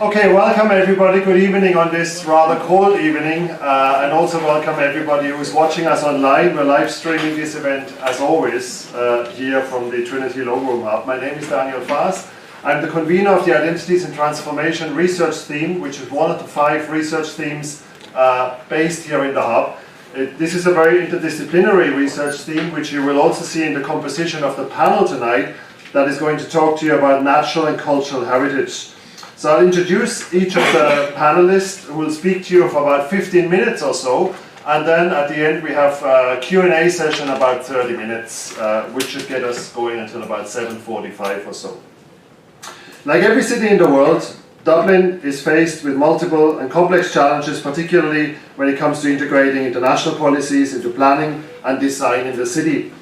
Okay, welcome everybody. Good evening on this rather cold evening, and also welcome everybody who is watching us online. We're live streaming this event as always here from the Trinity Logo Room Hub. My name is Daniel Faas. I'm the convener of the Identities and Transformation research theme, which is one of the 5 research themes based here in the Hub. This is a very interdisciplinary research theme, which you will also see in the composition of the panel tonight that is going to talk to you about natural and cultural heritage. So I'll introduce each of the panelists who will speak to you for about 15 minutes or so, and then at the end we have a Q&A session about 30 minutes, which should get us going until about 7:45 or so. Like every city in the world, Dublin is faced with multiple and complex challenges, particularly when it comes to integrating international policies into planning and design in the city.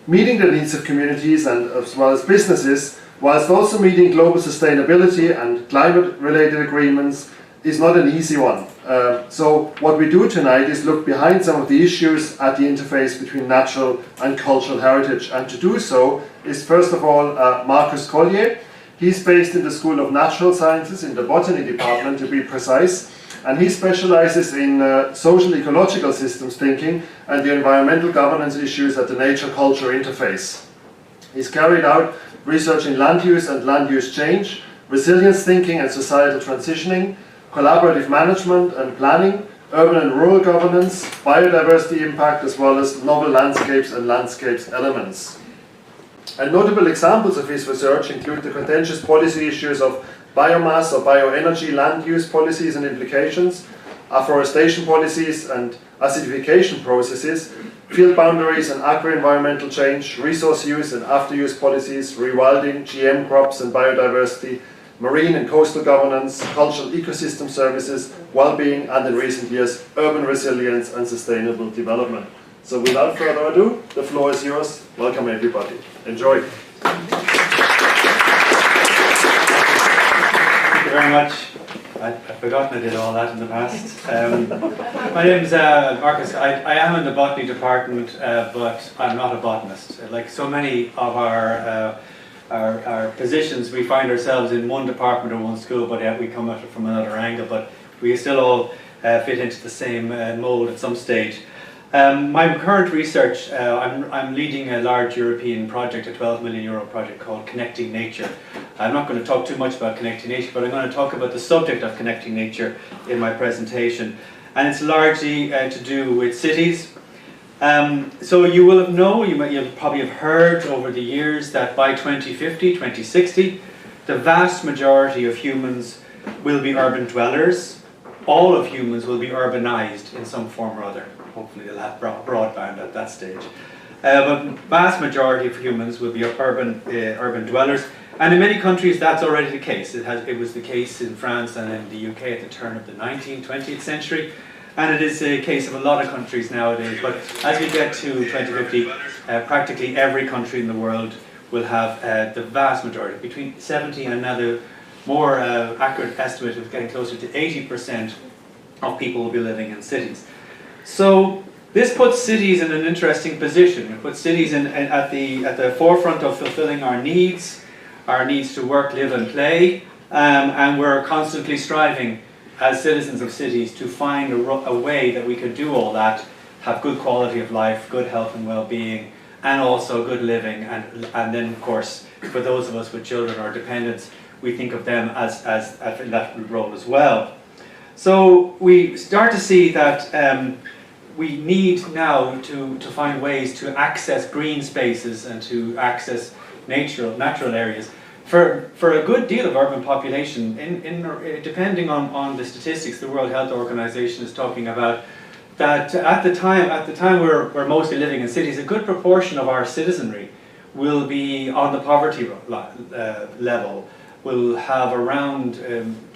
Meeting the needs of communities and as well as businesses, whilst also meeting global sustainability and climate-related agreements, is not an easy one. So what we do tonight is look behind some of the issues at the interface between natural and cultural heritage. And to do so is first of all Marcus Collier. He's based in the School of Natural Sciences in the Botany Department, to be precise, and he specializes in social ecological systems thinking and the environmental governance issues at the nature-culture interface. He's carried out research in land use and land use change, resilience thinking and societal transitioning, collaborative management and planning, urban and rural governance, biodiversity impact, as well as novel landscapes and landscapes elements. And notable examples of his research include the contentious policy issues of biomass or bioenergy land use policies and implications, afforestation policies and acidification processes, field boundaries and agro-environmental change, resource use and after-use policies, rewilding, GM crops and biodiversity, marine and coastal governance, cultural ecosystem services, well-being, and in recent years, urban resilience and sustainable development. So without further ado, the floor is yours. Welcome everybody. Enjoy. Thank you very much. I've forgotten I did all that in the past. My name is Marcus. I am in the botany department, but I'm not a botanist. Like so many of our positions, we find ourselves in one department or one school, but we come at it from another angle. But we still all fit into the same mold at some stage. My current research, I'm leading a large European project, a €12 million project called Connecting Nature. I'm not going to talk too much about connecting nature, but I'm going to talk about the subject of connecting nature in my presentation. And it's largely to do with cities. So you will you'll probably have heard over the years that by 2050, 2060, the vast majority of humans will be urban dwellers. All of humans will be urbanized in some form or other. Hopefully they'll have broadband at that stage. But vast majority of humans will be urban dwellers. And in many countries that's already the case. It was the case in France and in the UK at the turn of the 19th, 20th century. And it is a case of a lot of countries nowadays. But as we get to 2050, practically every country in the world will have the vast majority, between 70 and now the more accurate estimate of getting closer to 80% of people will be living in cities. So this puts cities in an interesting position. It puts cities at the forefront of fulfilling our needs to work, live and play, and we're constantly striving as citizens of cities to find a way that we can do all that, have good quality of life, good health and well-being, and also good living, and then of course for those of us with children or dependents, we think of them as in that role as well. So we start to see that we need now to find ways to access green spaces and to access natural areas. For a good deal of urban population, depending on the statistics, the World Health Organization is talking about that at the time we're mostly living in cities, a good proportion of our citizenry will be on the poverty level, will have around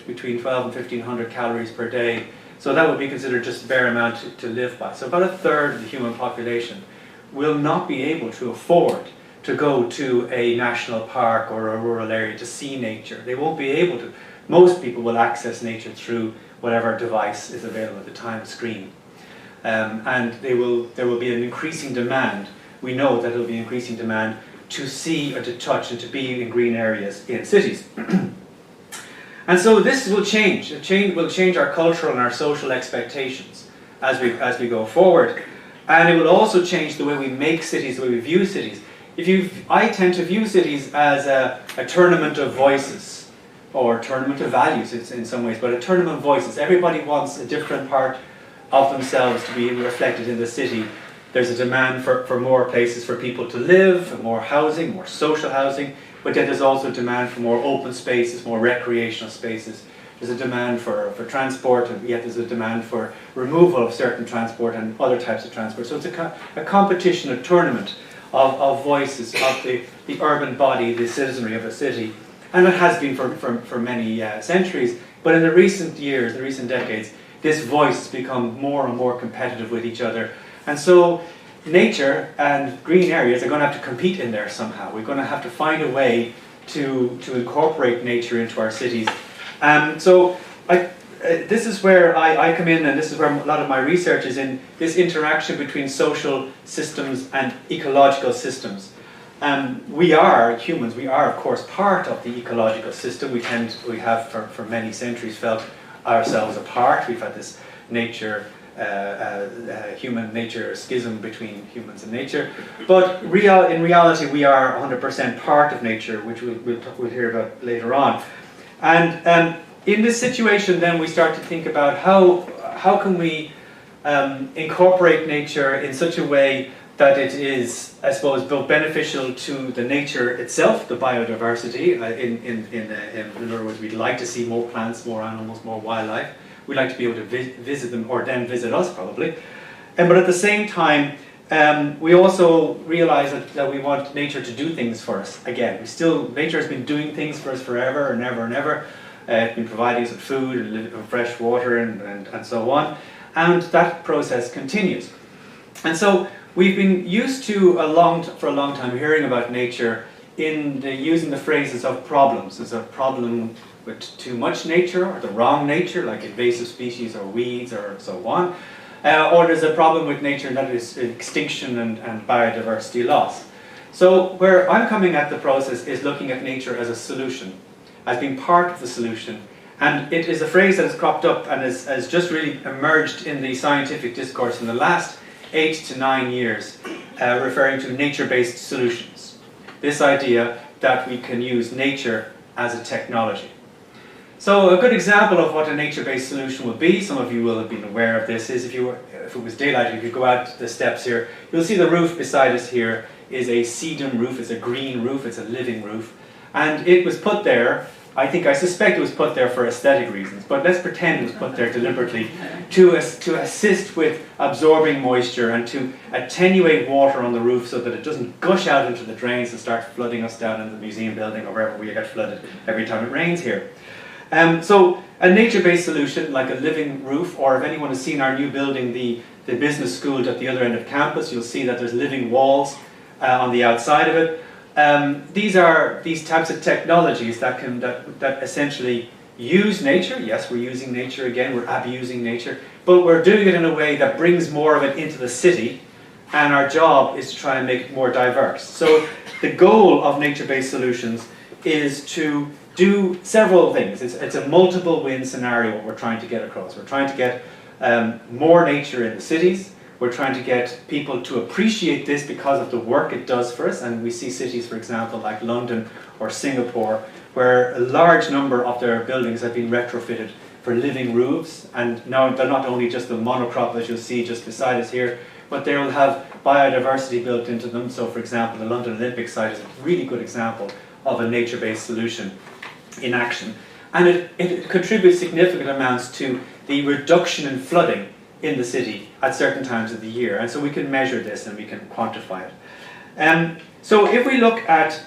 between 12 and 1500 calories per day. So that would be considered just a bare amount to live by. So about a third of the human population will not be able to afford to go to a national park or a rural area to see nature. They won't be able to. Most people will access nature through whatever device is available at the time, screen. And there will be an increasing demand. We know that there will be increasing demand to see or to touch and to be in green areas in cities. And so this will change. It will change our cultural and our social expectations as we go forward. And it will also change the way we make cities, the way we view cities. I tend to view cities as a tournament of voices, or a tournament of values in some ways, but a tournament of voices. Everybody wants a different part of themselves to be reflected in the city. There's a demand for more places for people to live, more housing, more social housing, but then there's also a demand for more open spaces, more recreational spaces. There's a demand for transport, and yet there's a demand for removal of certain transport and other types of transport. So it's a competition, a tournament of voices, of the urban body, the citizenry of a city. And it has been for many centuries. But in the recent years, the recent decades, this voice has become more and more competitive with each other. And so nature and green areas are going to have to compete in there somehow. We're going to have to find a way to incorporate nature into our cities. So this is where I come in, and this is where a lot of my research is in, this interaction between social systems and ecological systems. We are, humans, we are of course part of the ecological system. We have for many centuries felt ourselves apart. We've had this human nature schism between humans and nature. But in reality we are 100% part of nature, which we'll hear about later on. And in this situation then we start to think about how can we incorporate nature in such a way that it is, I suppose, both beneficial to the nature itself, the biodiversity. In other words, we'd like to see more plants, more animals, more wildlife. We'd like to be able to visit them, or them visit us probably. But at the same time, we also realize that we want nature to do things for us. Again, nature has been doing things for us forever and ever and ever. It's been providing us with food and fresh water and so on. And that process continues. And so we've been used to for a long time hearing about nature using the phrases of problems. There's a problem with too much nature, or the wrong nature, like invasive species or weeds or so on. Or there's a problem with nature, and that is extinction and biodiversity loss. So where I'm coming at the process is looking at nature as a solution, as being part of the solution. And it is a phrase that has cropped up and has just really emerged in the scientific discourse in the last 8 to 9 years, referring to nature-based solutions. This idea that we can use nature as a technology. So a good example of what a nature-based solution would be, some of you will have been aware of this, is if it was daylight, if you go out the steps here, you'll see the roof beside us here is a Sedum roof. It's a green roof, it's a living roof. And it was put there, I suspect it was put there for aesthetic reasons, but let's pretend it was put there deliberately to assist with absorbing moisture and to attenuate water on the roof so that it doesn't gush out into the drains and start flooding us down in the museum building or wherever we get flooded every time it rains here. So a nature-based solution like a living roof, or if anyone has seen our new building, the business school at the other end of campus, you'll see that there's living walls on the outside of it. These are these types of technologies that essentially use nature. Yes, we're using nature again, we're abusing nature, but we're doing it in a way that brings more of it into the city, and our job is to try and make it more diverse. So the goal of nature-based solutions is to do several things. It's a multiple win scenario what we're trying to get across. We're trying to get more nature in the cities. We're trying to get people to appreciate this because of the work it does for us, and we see cities, for example, like London or Singapore, where a large number of their buildings have been retrofitted for living roofs, and now they're not only just the monocrop as you'll see just beside us here, but they will have biodiversity built into them. So for example, the London Olympic site is a really good example of a nature-based solution in action. And it contributes significant amounts to the reduction in flooding in the city at certain times of the year, and so we can measure this and we can quantify it. So if we look at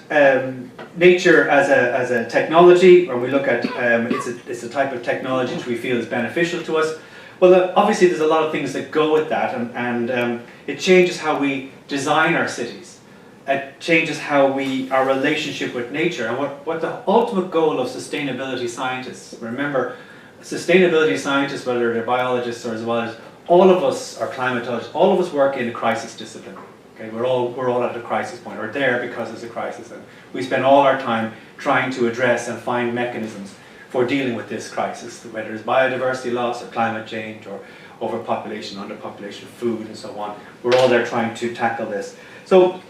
nature as a technology, or we look at it's a type of technology which we feel is beneficial to us, well obviously there's a lot of things that go with that, and it changes how we design our cities. It changes how our relationship with nature, and what the ultimate goal of sustainability scientists, remember, sustainability scientists, whether they're biologists or zoologists, all of us are climatologists, all of us work in a crisis discipline. Okay, we're all at a crisis point, or there because there's a crisis, and we spend all our time trying to address and find mechanisms for dealing with this crisis, whether it's biodiversity loss or climate change or overpopulation, underpopulation, food and so on. We're all there trying to tackle this. So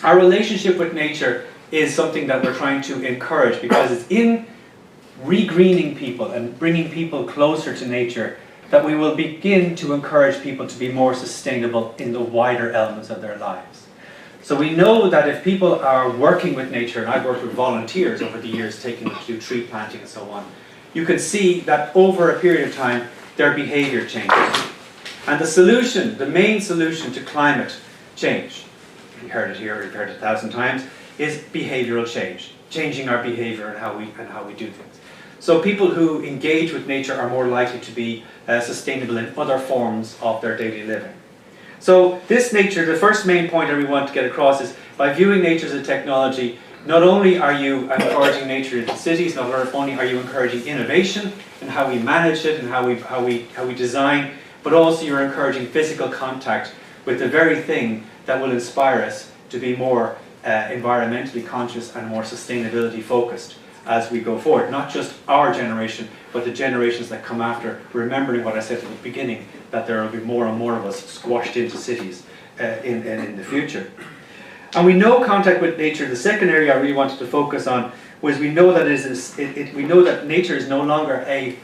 our relationship with nature is something that we're trying to encourage, because it's in regreening people and bringing people closer to nature that we will begin to encourage people to be more sustainable in the wider elements of their lives. So we know that if people are working with nature, and I've worked with volunteers over the years, taking them to do tree planting and so on, you can see that over a period of time, their behavior changes. And the solution, the main solution to climate change, you heard it here, you've heard it 1,000 times, is behavioral change, changing our behavior and how we do things. So people who engage with nature are more likely to be sustainable in other forms of their daily living. So this nature, the first main point that we want to get across is, by viewing nature as a technology, not only are you encouraging nature in the cities, not only are you encouraging innovation in how we manage it and how we design, but also you're encouraging physical contact with the very thing that will inspire us to be more environmentally conscious and more sustainability focused as we go forward. Not just our generation, but the generations that come after, remembering what I said at the beginning, that there will be more and more of us squashed into cities in the future. And we know contact with nature. The second area I really wanted to focus on was, we know that we know that nature is no longer a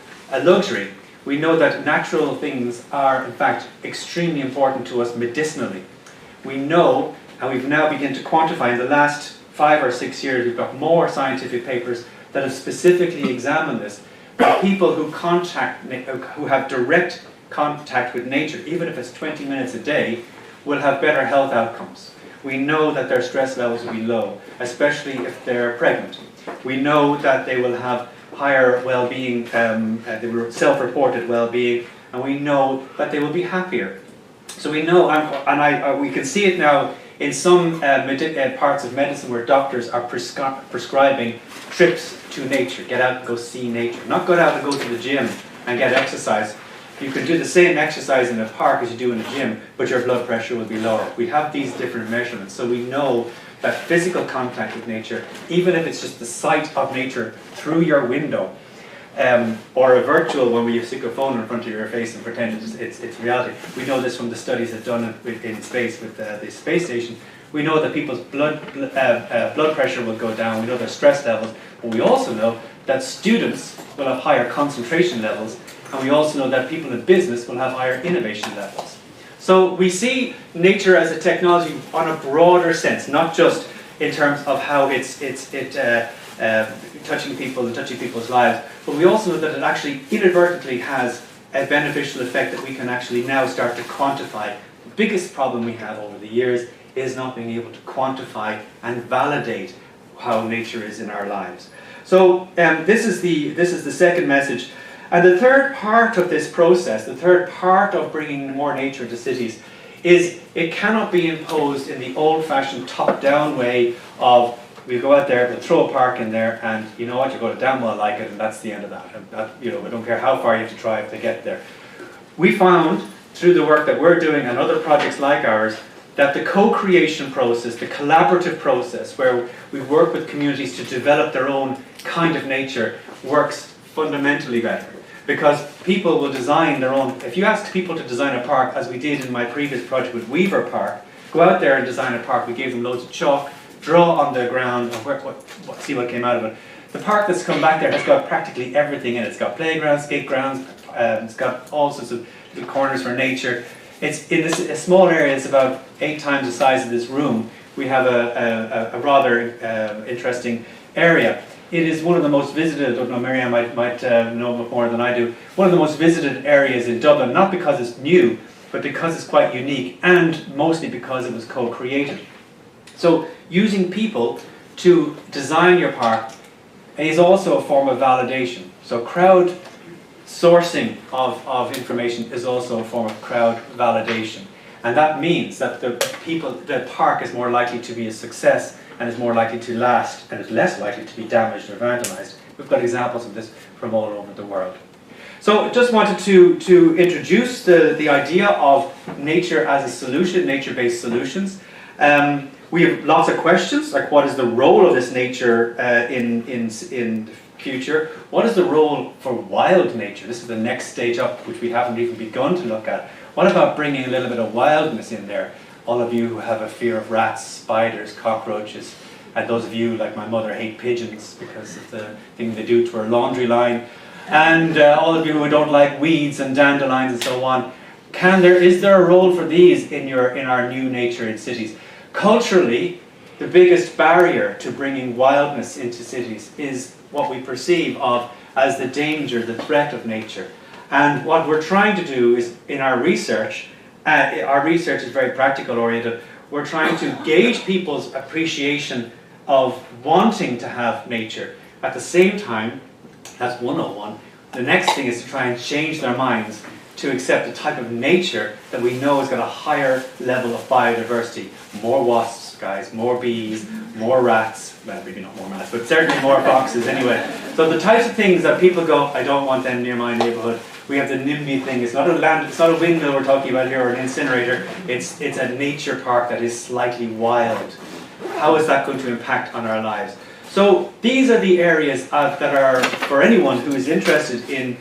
luxury. We know that natural things are in fact extremely important to us medicinally. We know, and we've now begun to quantify, in the last 5 or 6 years, we've got more scientific papers that have specifically examined this. That people who have direct contact with nature, even if it's 20 minutes a day, will have better health outcomes. We know that their stress levels will be low, especially if they're pregnant. We know that they will have higher well-being, they will self-reported well-being, and we know that they will be happier. So we know, we can see it now in some parts of medicine where doctors are prescribing trips to nature. Get out and go see nature. Not go out and go to the gym and get exercise. You can do the same exercise in a park as you do in a gym, but your blood pressure will be lower. We have these different measurements, so we know that physical contact with nature, even if it's just the sight of nature through your window, or a virtual one where you stick a phone in front of your face and pretend it's reality. We know this from the studies that are done in space with the space station. We know that people's blood pressure will go down. We know their stress levels, but we also know that students will have higher concentration levels, and we also know that people in business will have higher innovation levels. So we see nature as a technology on a broader sense, not just in terms of how it's touching people and touching people's lives, but we also know that it actually inadvertently has a beneficial effect that we can actually now start to quantify. The biggest problem we have over the years is not being able to quantify and validate how nature is in our lives. So this is the second message. And the third part of this process, the third part of bringing more nature to cities, is it cannot be imposed in the old-fashioned top-down way of, we go out there, we'll throw a park in there, and you know what, you're going to damn well like it, and that's the end of that. And we don't care how far you have to drive to get there. We found, through the work that we're doing and other projects like ours, that the co-creation process, the collaborative process, where we work with communities to develop their own kind of nature, works fundamentally better. Because people will design their own. If you ask people to design a park, as we did in my previous project with Weaver Park, go out there and design a park. We gave them loads of chalk, draw on the ground, and see what came out of it. The park that's come back there has got practically everything in it. It's got playgrounds, skate grounds, it's got all sorts of little corners for nature. It's in a small area. It's about 8 times the size of this room. We have a rather interesting area. It is one of the most visited, I don't know, Marianne might know more than I do, one of the most visited areas in Dublin, not because it's new, but because it's quite unique, and mostly because it was co-created. So using people to design your park is also a form of validation. So crowd sourcing of information is also a form of crowd validation. And that means that the park is more likely to be a success, and is more likely to last, and is less likely to be damaged or vandalized. We've got examples of this from all over the world. So just wanted to introduce the idea of nature as a solution, nature-based solutions. We have lots of questions, like what is the role of this nature in future? What is the role for wild nature? This is the next stage up, which we haven't even begun to look at. What about bringing a little bit of wildness in there? All of you who have a fear of rats, spiders, cockroaches, and those of you, like my mother, hate pigeons because of the thing they do to her laundry line, and all of you who don't like weeds and dandelions and so on, is there a role for these in our new nature in cities? Culturally, the biggest barrier to bringing wildness into cities is what we perceive of as the danger, the threat of nature. And what we're trying to do is, in our research is very practical oriented, we're trying to gauge people's appreciation of wanting to have nature. At the same time, that's 101, the next thing is to try and change their minds to accept a type of nature that we know has got a higher level of biodiversity. More wasps, guys, more bees, more rats, well, maybe not more rats, but certainly more foxes anyway. So the types of things that people go, I don't want them near my neighbourhood. We have the NIMBY thing. It's not a windmill we're talking about here or an incinerator. It's a nature park that is slightly wild. How is that going to impact on our lives? So these are the areas that are, for anyone who is interested in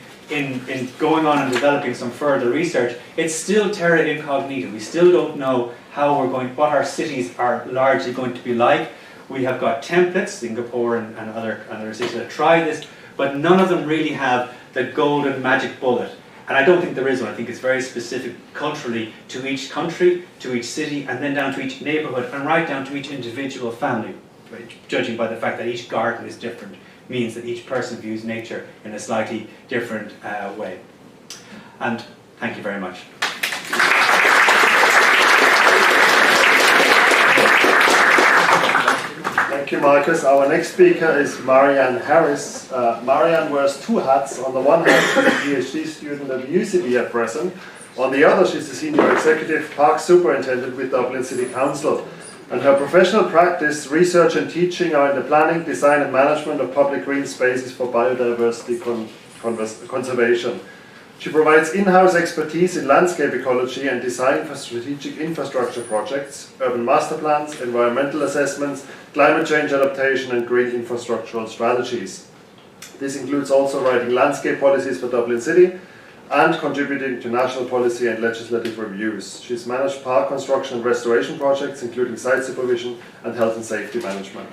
going on and developing some further research, it's still terra incognita. We still don't know what our cities are largely going to be like. We have got templates, Singapore and other cities that have tried this, but none of them really have the golden magic bullet. And I don't think there is one. I think it's very specific culturally to each country, to each city, and then down to each neighbourhood, and right down to each individual family. Right? Judging by the fact that each garden is different, means that each person views nature in a slightly different way. And thank you very much. Thank you, Marcus. Our next speaker is Maryann Harris. Marianne wears two hats. On the one hand, she's a PhD student at UCD at present. On the other, she's the Senior Executive Park Superintendent with Dublin City Council. And her professional practice, research and teaching are in the planning, design and management of public green spaces for biodiversity conservation. She provides in-house expertise in landscape ecology and design for strategic infrastructure projects, urban master plans, environmental assessments, climate change adaptation and green infrastructural strategies. This includes also writing landscape policies for Dublin City and contributing to national policy and legislative reviews. She's managed park construction and restoration projects, including site supervision and health and safety management.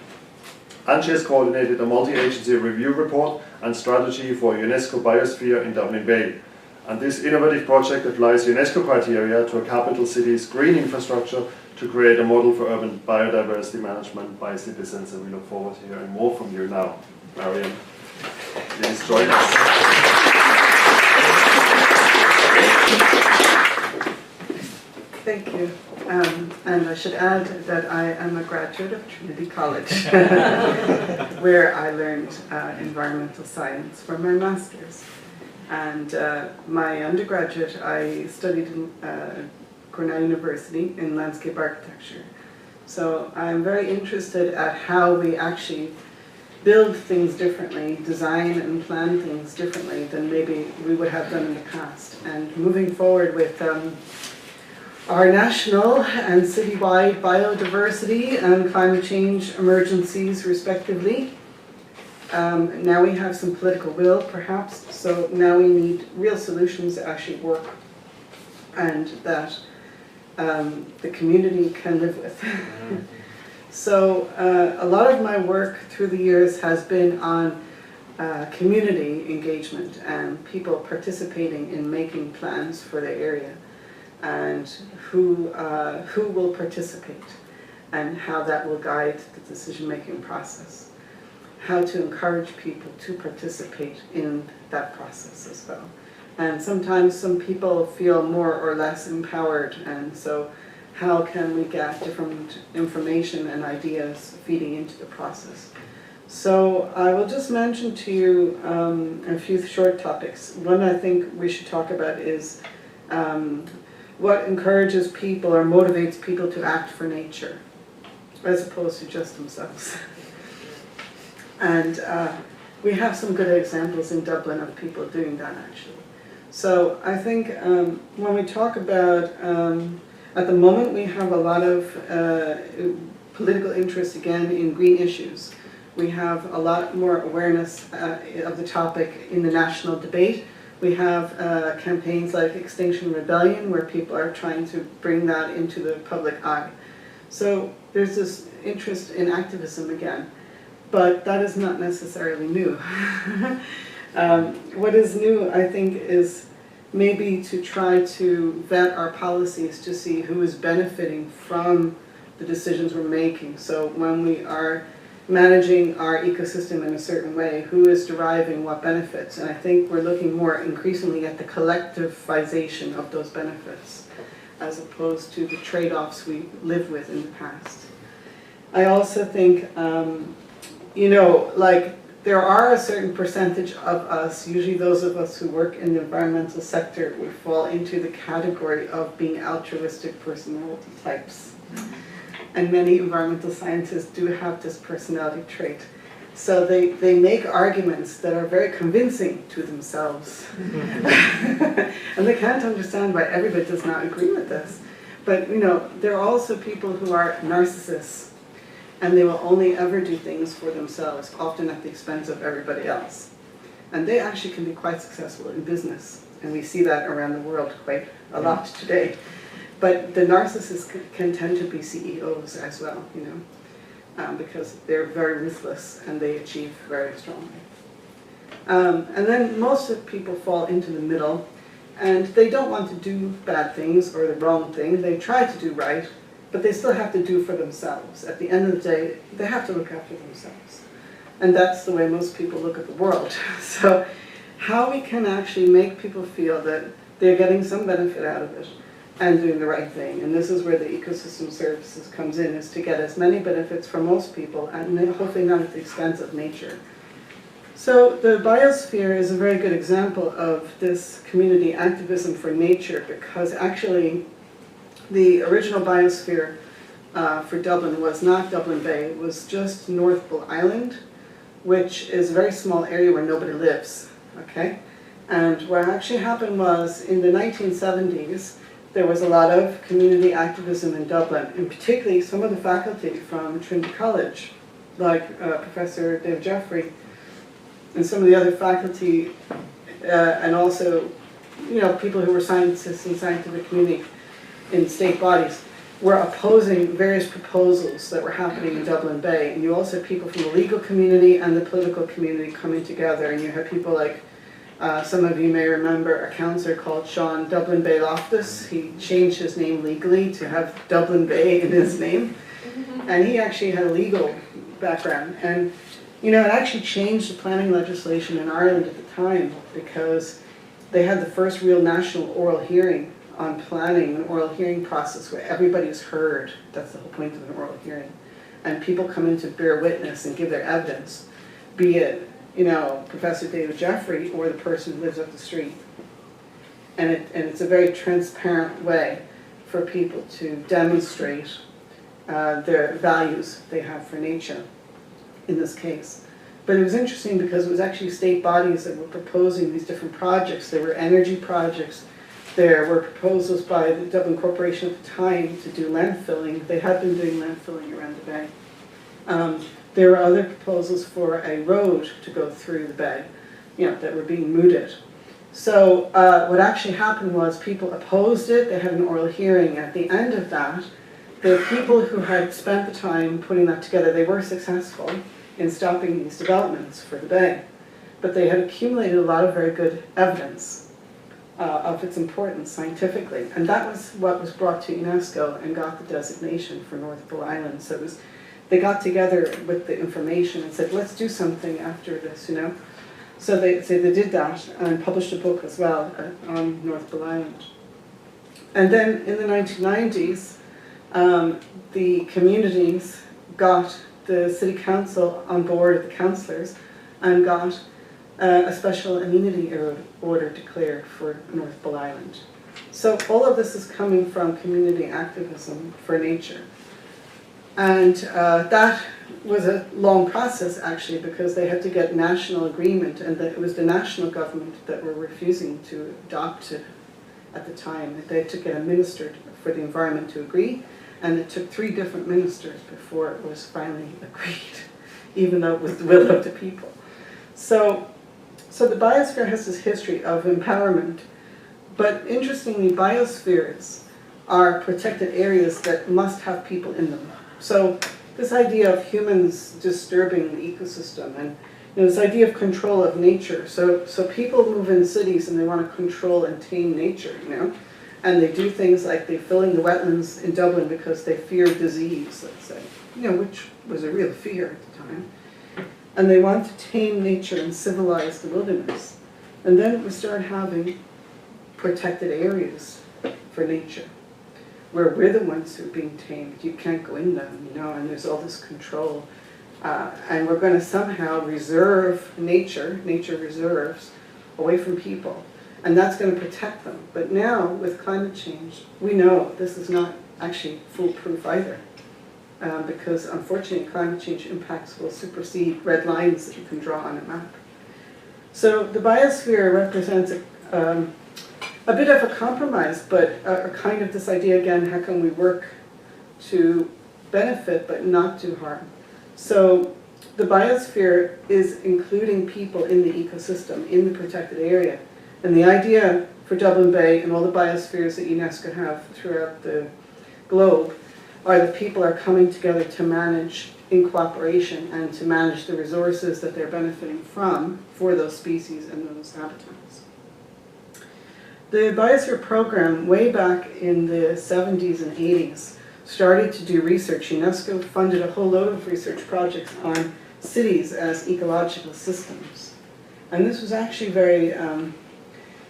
And she has coordinated a multi-agency review report and strategy for UNESCO Biosphere in Dublin Bay. And this innovative project applies UNESCO criteria to a capital city's green infrastructure to create a model for urban biodiversity management by citizens. And we look forward to hearing more from you now. Marianne, please join us. Thank you. And I should add that I am a graduate of Trinity College, where I learned environmental science for my master's. And my undergraduate, I studied in Cornell University in landscape architecture. So I'm very interested at how we actually build things differently, design and plan things differently than maybe we would have done in the past. And moving forward with our national and citywide biodiversity and climate change emergencies respectively. Now we have some political will perhaps, so now we need real solutions that actually work and that the community can live with. So a lot of my work through the years has been on community engagement and people participating in making plans for their area, and who will participate and how that will guide the decision-making process. How to encourage people to participate in that process as well. And sometimes some people feel more or less empowered, and so how can we get different information and ideas feeding into the process? So I will just mention to you a few short topics. One I think we should talk about is what encourages people or motivates people to act for nature, as opposed to just themselves. And we have some good examples in Dublin of people doing that actually. So I think when we talk about, at the moment we have a lot of political interest again in green issues. We have a lot more awareness of the topic in the national debate. We have campaigns like Extinction Rebellion, where people are trying to bring that into the public eye. So there's this interest in activism again, but that is not necessarily new. What is new, I think, is maybe to try to vet our policies to see who is benefiting from the decisions we're making. So when we are managing our ecosystem in a certain way, who is deriving what benefits? And I think we're looking more increasingly at the collectivization of those benefits, as opposed to the trade-offs we lived with in the past. I also think, you know, like, there are a certain percentage of us, usually those of us who work in the environmental sector, would fall into the category of being altruistic personality types. And many environmental scientists do have this personality trait. So they make arguments that are very convincing to themselves. And they can't understand why everybody does not agree with this. But you know, there are also people who are narcissists, and they will only ever do things for themselves, often at the expense of everybody else. And they actually can be quite successful in business. And we see that around the world quite a lot today. But the narcissists can tend to be CEOs as well, you know, because they're very ruthless and they achieve very strongly. And then most of people fall into the middle, and they don't want to do bad things or the wrong thing. They try to do right, but they still have to do for themselves. At the end of the day, they have to look after themselves. And that's the way most people look at the world. So how we can actually make people feel that they're getting some benefit out of it and doing the right thing. And this is where the ecosystem services comes in, is to get as many benefits for most people, and hopefully not at the expense of nature. So the biosphere is a very good example of this community activism for nature, because actually the original biosphere for Dublin was not Dublin Bay, it was just North Bull Island, which is a very small area where nobody lives, okay? And what actually happened was, in the 1970s, there was a lot of community activism in Dublin, and particularly some of the faculty from Trinity College, like Professor Dave Jeffrey, and some of the other faculty, and also, you know, people who were scientists in the scientific community in state bodies, were opposing various proposals that were happening in Dublin Bay. And you also had people from the legal community and the political community coming together, and you had people like, some of you may remember a councillor called Sean Dublin Bay Loftus. He changed his name legally to have Dublin Bay in his name. And he actually had a legal background. And you know, it actually changed the planning legislation in Ireland at the time, because they had the first real national oral hearing on planning, an oral hearing process where everybody's heard. That's the whole point of an oral hearing. And people come in to bear witness and give their evidence, be it, you know, Professor David Jeffrey or the person who lives up the street. And it's a very transparent way for people to demonstrate their values they have for nature in this case. But it was interesting because it was actually state bodies that were proposing these different projects. There were energy projects. There were proposals by the Dublin Corporation at the time to do landfilling. They had been doing landfilling around the bay. There were other proposals for a road to go through the bay, you know, that were being mooted. So what actually happened was people opposed it. They had an oral hearing. At the end of that, the people who had spent the time putting that together, they were successful in stopping these developments for the bay. But they had accumulated a lot of very good evidence of its importance scientifically. And that was what was brought to UNESCO and got the designation for North Bull Island. So it was, they got together with the information and said, let's do something after this, you know. So they did that and published a book as well on North Bull Island. And then in the 1990s, the communities got the city council on board, the councillors, and got a special immunity order declared for North Bull Island. So all of this is coming from community activism for nature. And that was a long process, actually, because they had to get national agreement, and it was the national government that were refusing to adopt it at the time. They had to get a minister for the environment to agree, and it took 3 different ministers before it was finally agreed even though it was the will of the people. So the biosphere has this history of empowerment, but interestingly, biospheres are protected areas that must have people in them. So this idea of humans disturbing the ecosystem, and this idea of control of nature. So people move in cities and they want to control and tame nature, and they do things like they fill in the wetlands in Dublin because they fear disease, let's say, which was a real fear at the time. And they want to tame nature and civilize the wilderness. And then we start having protected areas for nature, where we're the ones who are being tamed. You can't go in them, and there's all this control. And we're going to somehow reserve nature reserves, away from people. And that's going to protect them. But now, with climate change, we know this is not actually foolproof either. Because unfortunately, climate change impacts will supersede red lines that you can draw on a map. So the biosphere represents a bit of a compromise, but a kind of this idea again, how can we work to benefit but not do harm? So the biosphere is including people in the ecosystem, in the protected area. And the idea for Dublin Bay and all the biospheres that UNESCO have throughout the globe are that people are coming together to manage in cooperation and to manage the resources that they're benefiting from for those species and those habitats. The Biosphere program, way back in the 70s and 80s, started to do research. UNESCO funded a whole load of research projects on cities as ecological systems. And this was actually very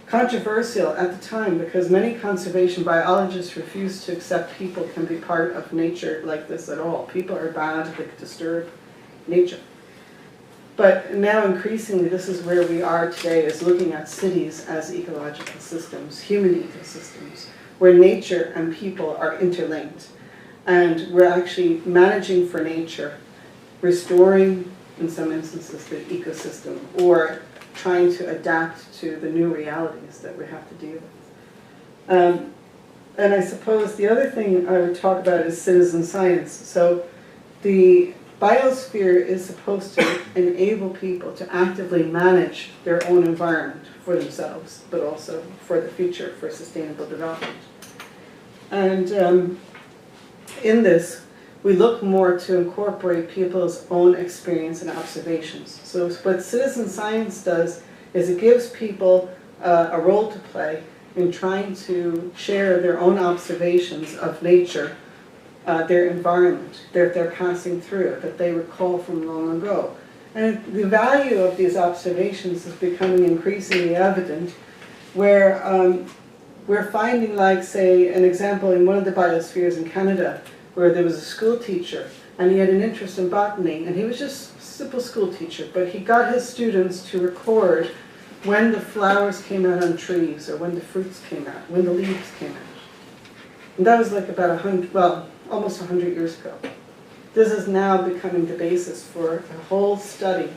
controversial at the time because many conservation biologists refused to accept people can be part of nature like this at all. People are bad, they disturb nature. But now increasingly this is where we are today, is looking at cities as ecological systems, human ecosystems, where nature and people are interlinked. And we're actually managing for nature, restoring, in some instances, the ecosystem, or trying to adapt to the new realities that we have to deal with. And I suppose the other thing I would talk about is citizen science. So the biosphere is supposed to enable people to actively manage their own environment for themselves, but also for the future, for sustainable development. And in this, we look more to incorporate people's own experience and observations. So what citizen science does is it gives people a role to play in trying to share their own observations of nature, their environment, that they're passing through, that they recall from long ago. And the value of these observations is becoming increasingly evident, where we're finding, like, say, an example in one of the biospheres in Canada, where there was a school teacher and he had an interest in botany, and he was just a simple school teacher, but he got his students to record when the flowers came out on trees, or when the fruits came out, when the leaves came out. And that was like about almost 100 years ago. This is now becoming the basis for a whole study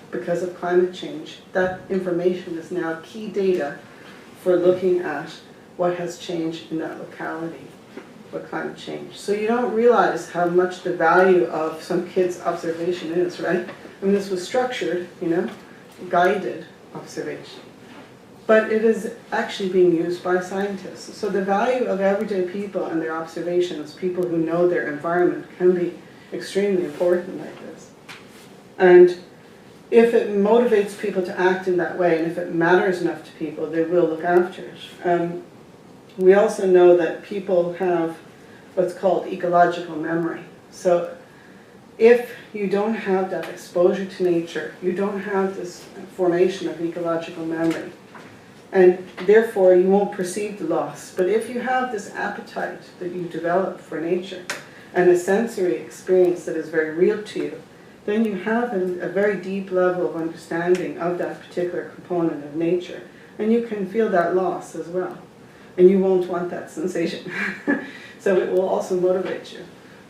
because of climate change. That information is now key data for looking at what has changed in that locality. What climate change. So you don't realize how much the value of some kid's observation is, right? I mean, this was structured, guided observation. But it is actually being used by scientists. So the value of everyday people and their observations, people who know their environment, can be extremely important like this. And if it motivates people to act in that way, and if it matters enough to people, they will look after it. We also know that people have what's called ecological memory. So if you don't have that exposure to nature, you don't have this formation of ecological memory, and therefore you won't perceive the loss. But if you have this appetite that you develop for nature and a sensory experience that is very real to you, then you have a very deep level of understanding of that particular component of nature, and you can feel that loss as well. And you won't want that sensation. So it will also motivate you.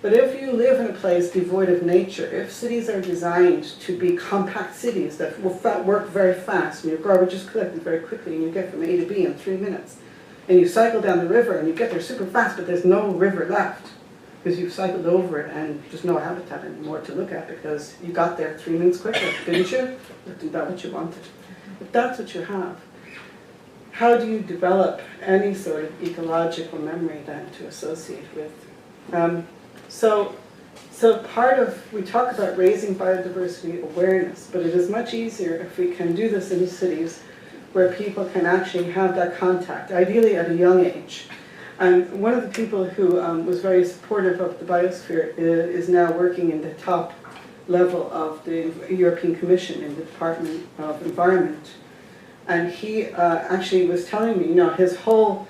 But if you live in a place devoid of nature, if cities are designed to be compact cities that will work very fast, and your garbage is collected very quickly, and you get from A to B in 3 minutes, and you cycle down the river and you get there super fast, but there's no river left, because you've cycled over it and there's no habitat anymore to look at because you got there 3 minutes quicker, didn't you? Isn't that what you wanted? If that's what you have, how do you develop any sort of ecological memory then to associate with? So part of, we talk about raising biodiversity awareness, but it is much easier if we can do this in cities where people can actually have that contact, ideally at a young age. And one of the people who was very supportive of the biosphere is now working in the top level of the European Commission in the Department of Environment. And he actually was telling me, his whole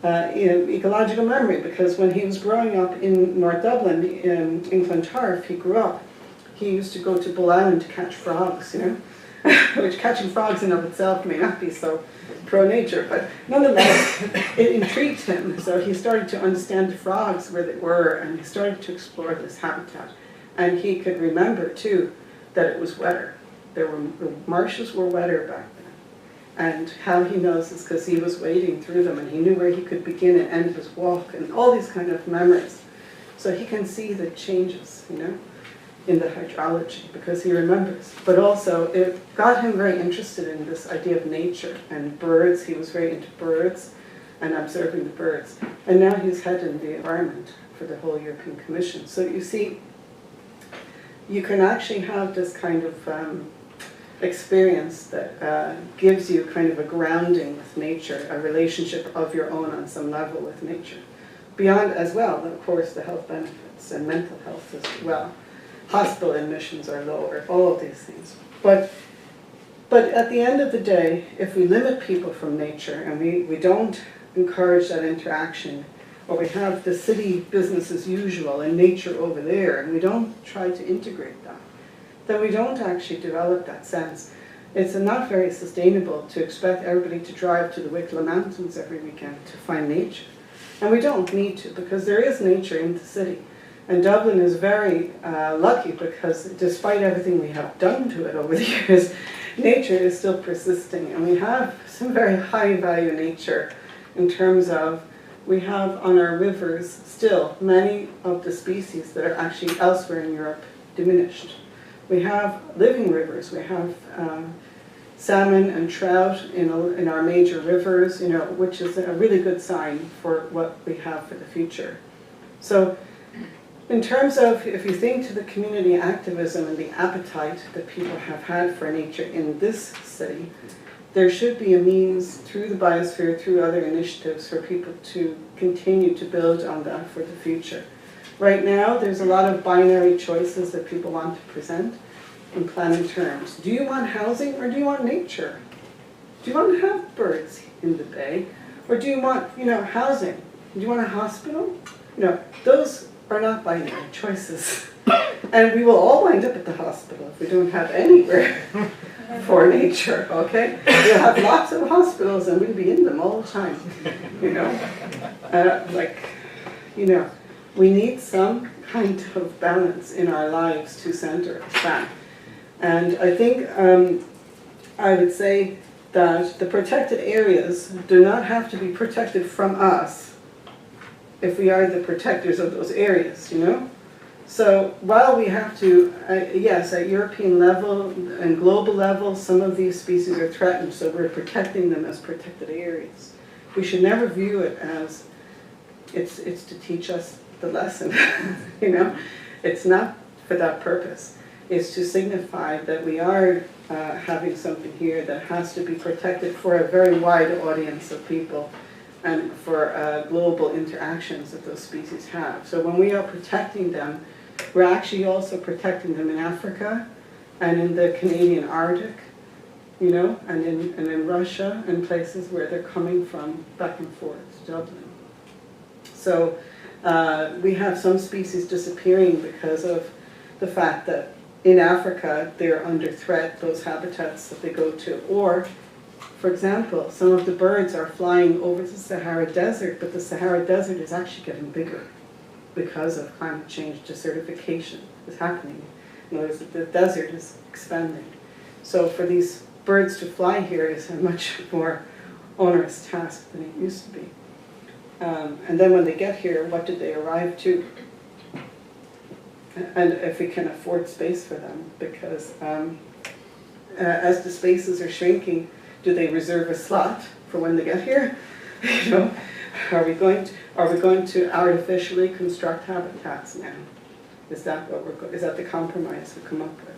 ecological memory, because when he was growing up in North Dublin, in Clontarf, he grew up, he used to go to Bull Island to catch frogs, which catching frogs in of itself may not be so pro-nature, but nonetheless, it intrigued him. So he started to understand the frogs where they were, and he started to explore this habitat. And he could remember, too, that it was wetter. The marshes were wetter back then. And how he knows is because he was wading through them, and he knew where he could begin and end his walk, and all these kind of memories. So he can see the changes, in the hydrology, because he remembers. But also, it got him very interested in this idea of nature and birds. He was very into birds and observing the birds. And now he's head in the environment for the whole European Commission. So you see, you can actually have this kind of experience that gives you kind of a grounding with nature, a relationship of your own on some level with nature. Beyond as well, of course, the health benefits and mental health as well. Hospital admissions are lower, all of these things. But at the end of the day, if we limit people from nature and we don't encourage that interaction, or we have the city business as usual and nature over there, and we don't try to integrate that, then we don't actually develop that sense. It's not very sustainable to expect everybody to drive to the Wicklow Mountains every weekend to find nature. And we don't need to, because there is nature in the city. And Dublin is very lucky because despite everything we have done to it over the years, nature is still persisting. And we have some very high value nature in terms of, we have on our rivers still many of the species that are actually elsewhere in Europe diminished. We have living rivers. We have salmon and trout in our major rivers, which is a really good sign for what we have for the future. So in terms of, if you think to the community activism and the appetite that people have had for nature in this city, there should be a means through the biosphere, through other initiatives, for people to continue to build on that for the future. Right now, there's a lot of binary choices that people want to present in planning terms. Do you want housing or do you want nature? Do you want to have birds in the bay? Or do you want, housing? Do you want a hospital? Those are not binary choices. And we will all wind up at the hospital if we don't have anywhere for nature, okay? We'll have lots of hospitals and we'll be in them all the time, we need some kind of balance in our lives to center that. And I think I would say that the protected areas do not have to be protected from us if we are the protectors of those areas, So while we have to, yes, at European level and global level, some of these species are threatened, so we're protecting them as protected areas. We should never view it as it's to teach us the lesson, It's not for that purpose. It's to signify that we are having something here that has to be protected for a very wide audience of people and for global interactions that those species have. So when we are protecting them, we're actually also protecting them in Africa and in the Canadian Arctic, and in Russia and places where they're coming from back and forth to Dublin. So we have some species disappearing because of the fact that in Africa they're under threat, those habitats that they go to. Or, for example, some of the birds are flying over the Sahara Desert, but the Sahara Desert is actually getting bigger because of climate change. Desertification is happening. In other words, the desert is expanding. So for these birds to fly here is a much more onerous task than it used to be. And then when they get here, what did they arrive to? and if we can afford space for them, because as the spaces are shrinking, do they reserve a slot for when they get here? You know, are we going to artificially construct habitats now? Is that is that the compromise we come up with?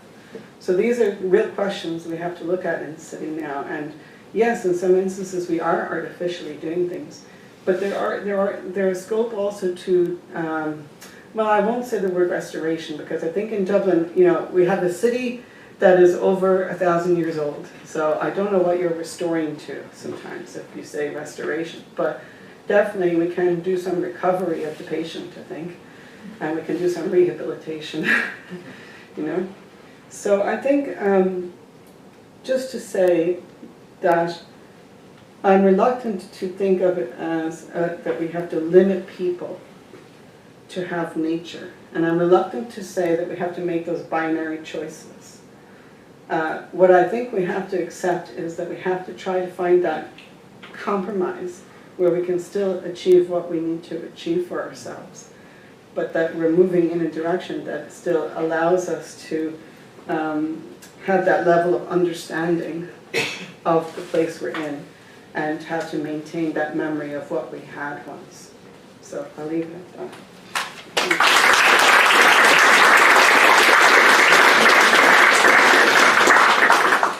So these are real questions we have to look at in the city now. And yes, in some instances we are artificially doing things, but there is scope also to, well, I won't say the word restoration, because I think in Dublin, you know, we have a city that is over 1,000 years old. So I don't know what you're restoring to sometimes if you say restoration, but definitely we can do some recovery of the patient, I think, and we can do some rehabilitation, you know. So I think just to say that I'm reluctant to think of it as that we have to limit people to have nature. And I'm reluctant to say that we have to make those binary choices. What I think we have to accept is that we have to try to find that compromise where we can still achieve what we need to achieve for ourselves, but that we're moving in a direction that still allows us to have that level of understanding of the place we're in and have to maintain that memory of what we had once. So I'll leave it at that.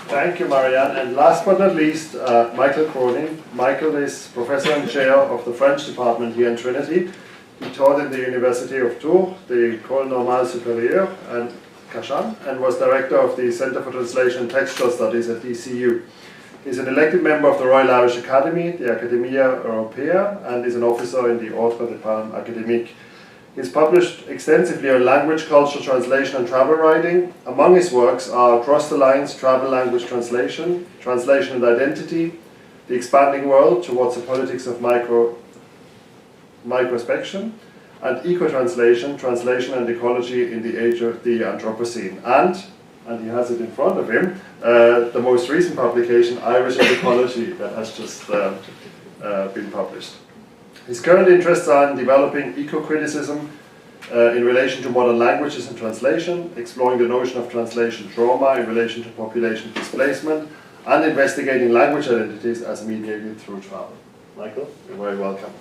Thank you, Marianne. And last but not least, Michael Cronin. Michael is Professor and Chair of the French department here in Trinity. He taught in the University of Tours, the École Normale Supérieure, and Cachan, and was Director of the Centre for Translation and Textual Studies at DCU. He's an elected member of the Royal Irish Academy, the Academia Europea, and is an officer in the Ordre des Palmes Académiques. He's published extensively on language, culture, translation, and travel writing. Among his works are Across the Lines, Travel Language Translation, Translation and Identity, The Expanding World Towards the Politics of Microspection, and Eco-Translation, Translation and Ecology in the Age of the Anthropocene. And he has it in front of him, the most recent publication, Irish Ecology, that has just been published. His current interests are in developing eco-criticism in relation to modern languages and translation, exploring the notion of translation trauma in relation to population displacement, and investigating language identities as mediated through travel. Michael, you're very welcome.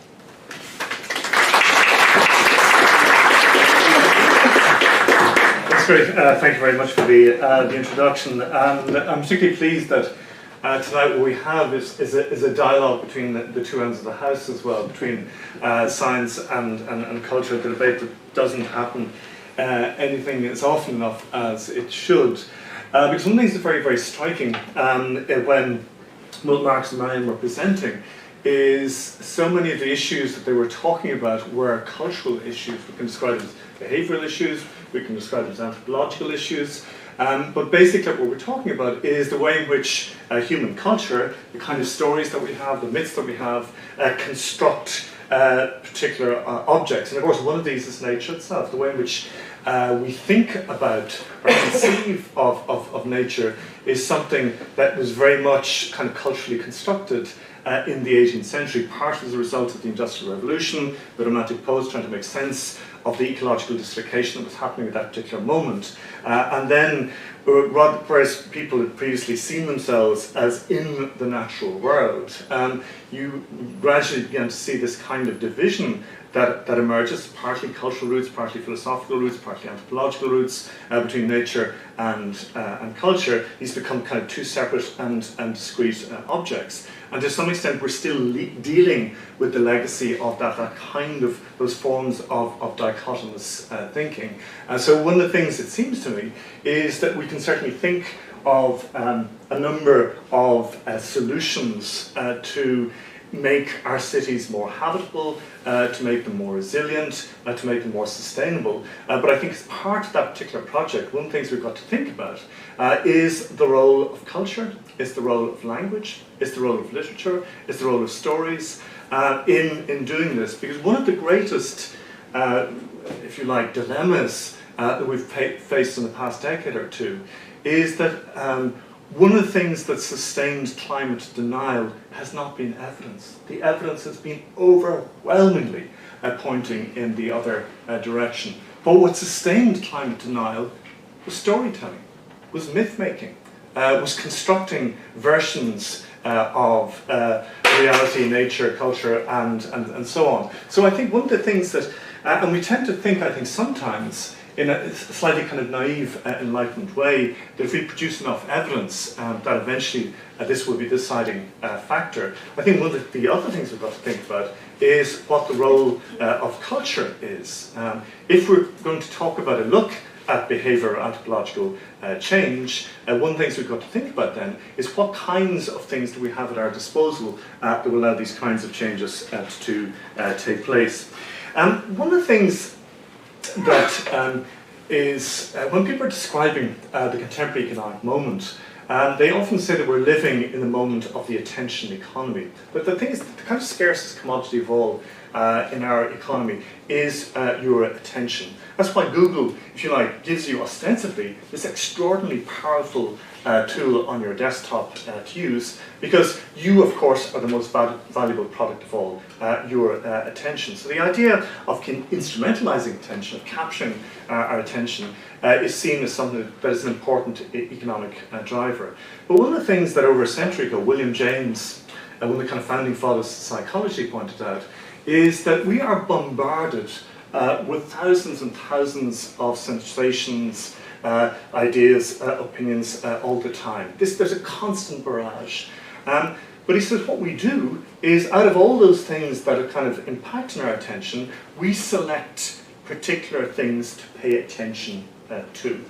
That's great. Thank you very much for the introduction. And I'm particularly pleased that tonight what we have is a dialogue between the two ends of the house as well, between science and culture, the debate that doesn't happen anything as often enough as it should. Because one of the things that's very, very striking when Marcus and Marianne were presenting is so many of the issues that they were talking about were cultural issues. We can describe them as behavioural issues, we can describe them as anthropological issues, but basically what we're talking about is the way in which human culture, the kind of stories that we have, the myths that we have, construct particular objects. And of course one of these is nature itself, the way in which we think about or conceive of nature is something that was very much kind of culturally constructed in the 18th century, partly as a result of the Industrial Revolution, the Romantic poets trying to make sense of the ecological dislocation that was happening at that particular moment. And then, whereas people had previously seen themselves as in the natural world, you gradually began to see this kind of division that emerges, partly cultural roots, partly philosophical roots, partly anthropological roots, between nature and culture. These become kind of two separate and discrete objects. And to some extent we're still dealing with the legacy of that kind of, those forms of dichotomous thinking. So one of the things, it seems to me, is that we can certainly think of a number of solutions to make our cities more habitable, to make them more resilient, to make them more sustainable. But I think as part of that particular project, one of the things we've got to think about is the role of culture, is the role of language, is the role of literature, is the role of stories in doing this. Because one of the greatest, if you like, dilemmas that we've faced in the past decade or two is that one of the things that sustained climate denial has not been evidence. The evidence has been overwhelmingly pointing in the other direction. But what sustained climate denial was storytelling, was myth-making, was constructing versions of reality, nature, culture, and so on. So I think one of the things that, and we tend to think, I think sometimes, in a slightly kind of naive, enlightened way, that if we produce enough evidence, that eventually this will be the deciding factor. I think one of the other things we've got to think about is what the role of culture is. If we're going to talk about a look at behavioural anthropological change, one of the things we've got to think about then is what kinds of things do we have at our disposal that will allow these kinds of changes to take place. One of the things that is, when people are describing the contemporary economic moment, they often say that we're living in the moment of the attention economy. But the thing is, the kind of scarcest commodity of all in our economy is your attention. That's why Google, if you like, gives you ostensibly this extraordinarily powerful tool on your desktop to use, because you, of course, are the most valuable product of all, your attention. So the idea of instrumentalizing attention, of capturing our attention, is seen as something that is an important economic driver. But one of the things that over a century ago, William James, one of the kind of founding fathers of psychology, pointed out, is that we are bombarded with thousands and thousands of sensations, ideas, opinions all the time. There's a constant barrage. But he says what we do is, out of all those things that are kind of impacting our attention, we select particular things to pay attention to.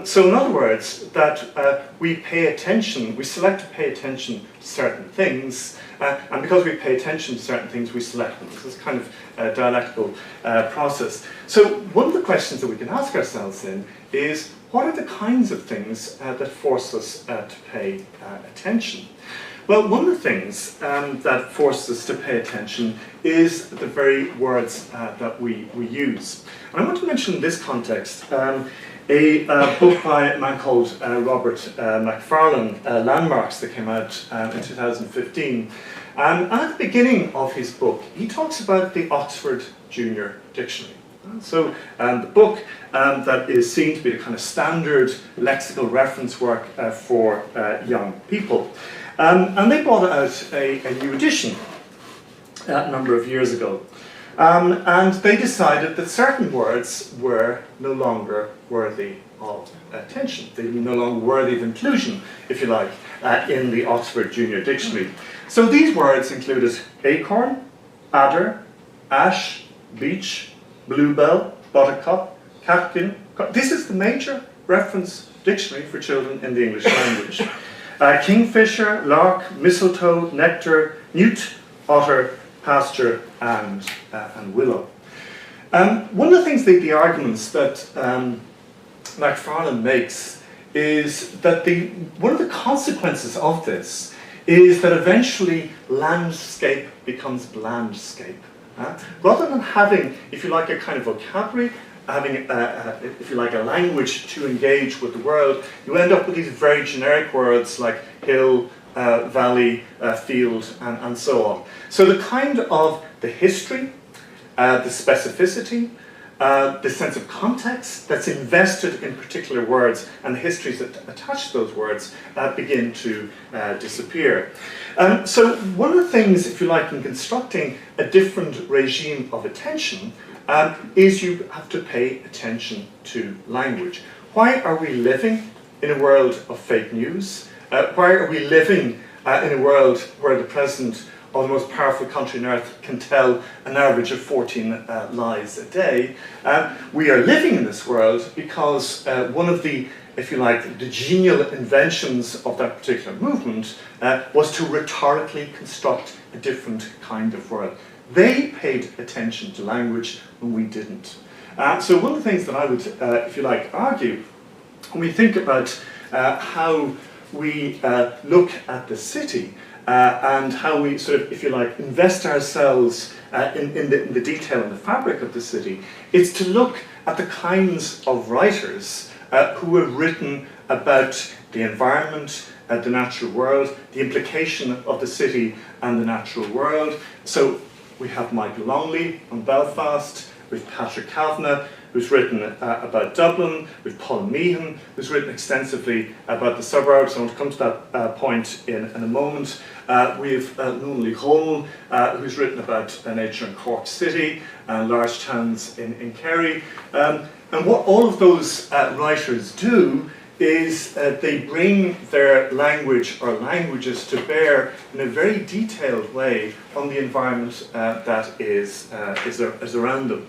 So in other words, that we pay attention, we select to pay attention to certain things, and because we pay attention to certain things, we select them. So it's kind of a dialectical process. So one of the questions that we can ask ourselves then is, what are the kinds of things that force us to pay attention? Well, one of the things that forces us to pay attention is the very words that we use. And I want to mention in this context a book by a man called Robert McFarlane, Landmarks, that came out in 2015. And at the beginning of his book, he talks about the Oxford Junior Dictionary. So the book that is seen to be the kind of standard lexical reference work for young people. And they brought out a new edition a number of years ago. And they decided that certain words were no longer worthy of attention. They were no longer worthy of inclusion, if you like, in the Oxford Junior Dictionary. So these words included acorn, adder, ash, beech, bluebell, buttercup, catkin. This is the major reference dictionary for children in the English language. Kingfisher, lark, mistletoe, nectar, newt, otter, pasture, and willow. One of the things, the arguments that McFarlane makes is that one of the consequences of this is that eventually landscape becomes blandscape. Rather than having, if you like, a kind of vocabulary, having, if you like, a language to engage with the world, you end up with these very generic words like hill, valley, field, and so on. So the kind of the history, the specificity, the sense of context that's invested in particular words and the histories that attach to those words begin to disappear. So one of the things, if you like, in constructing a different regime of attention is you have to pay attention to language. Why are we living in a world of fake news? Why are we living in a world where the president of the most powerful country on earth can tell an average of 14 lies a day? We are living in this world because one of the, if you like, the genial inventions of that particular movement was to rhetorically construct a different kind of world. They paid attention to language when we didn't. So one of the things that I would, if you like, argue when we think about how we look at the city and how we sort of, if you like, invest ourselves in the detail and the fabric of the city, is to look at the kinds of writers who have written about the environment, the natural world, the implication of the city and the natural world. So we have Michael Longley on Belfast, We've Patrick Kavanagh, who's written about Dublin. We've Paul Meehan, who's written extensively about the suburbs. I want to come to that point in a moment. We've Nuala Coleman, who's written about nature in Cork City and large towns in Kerry. And what all of those writers do is they bring their language or languages to bear in a very detailed way on the environment that is around them.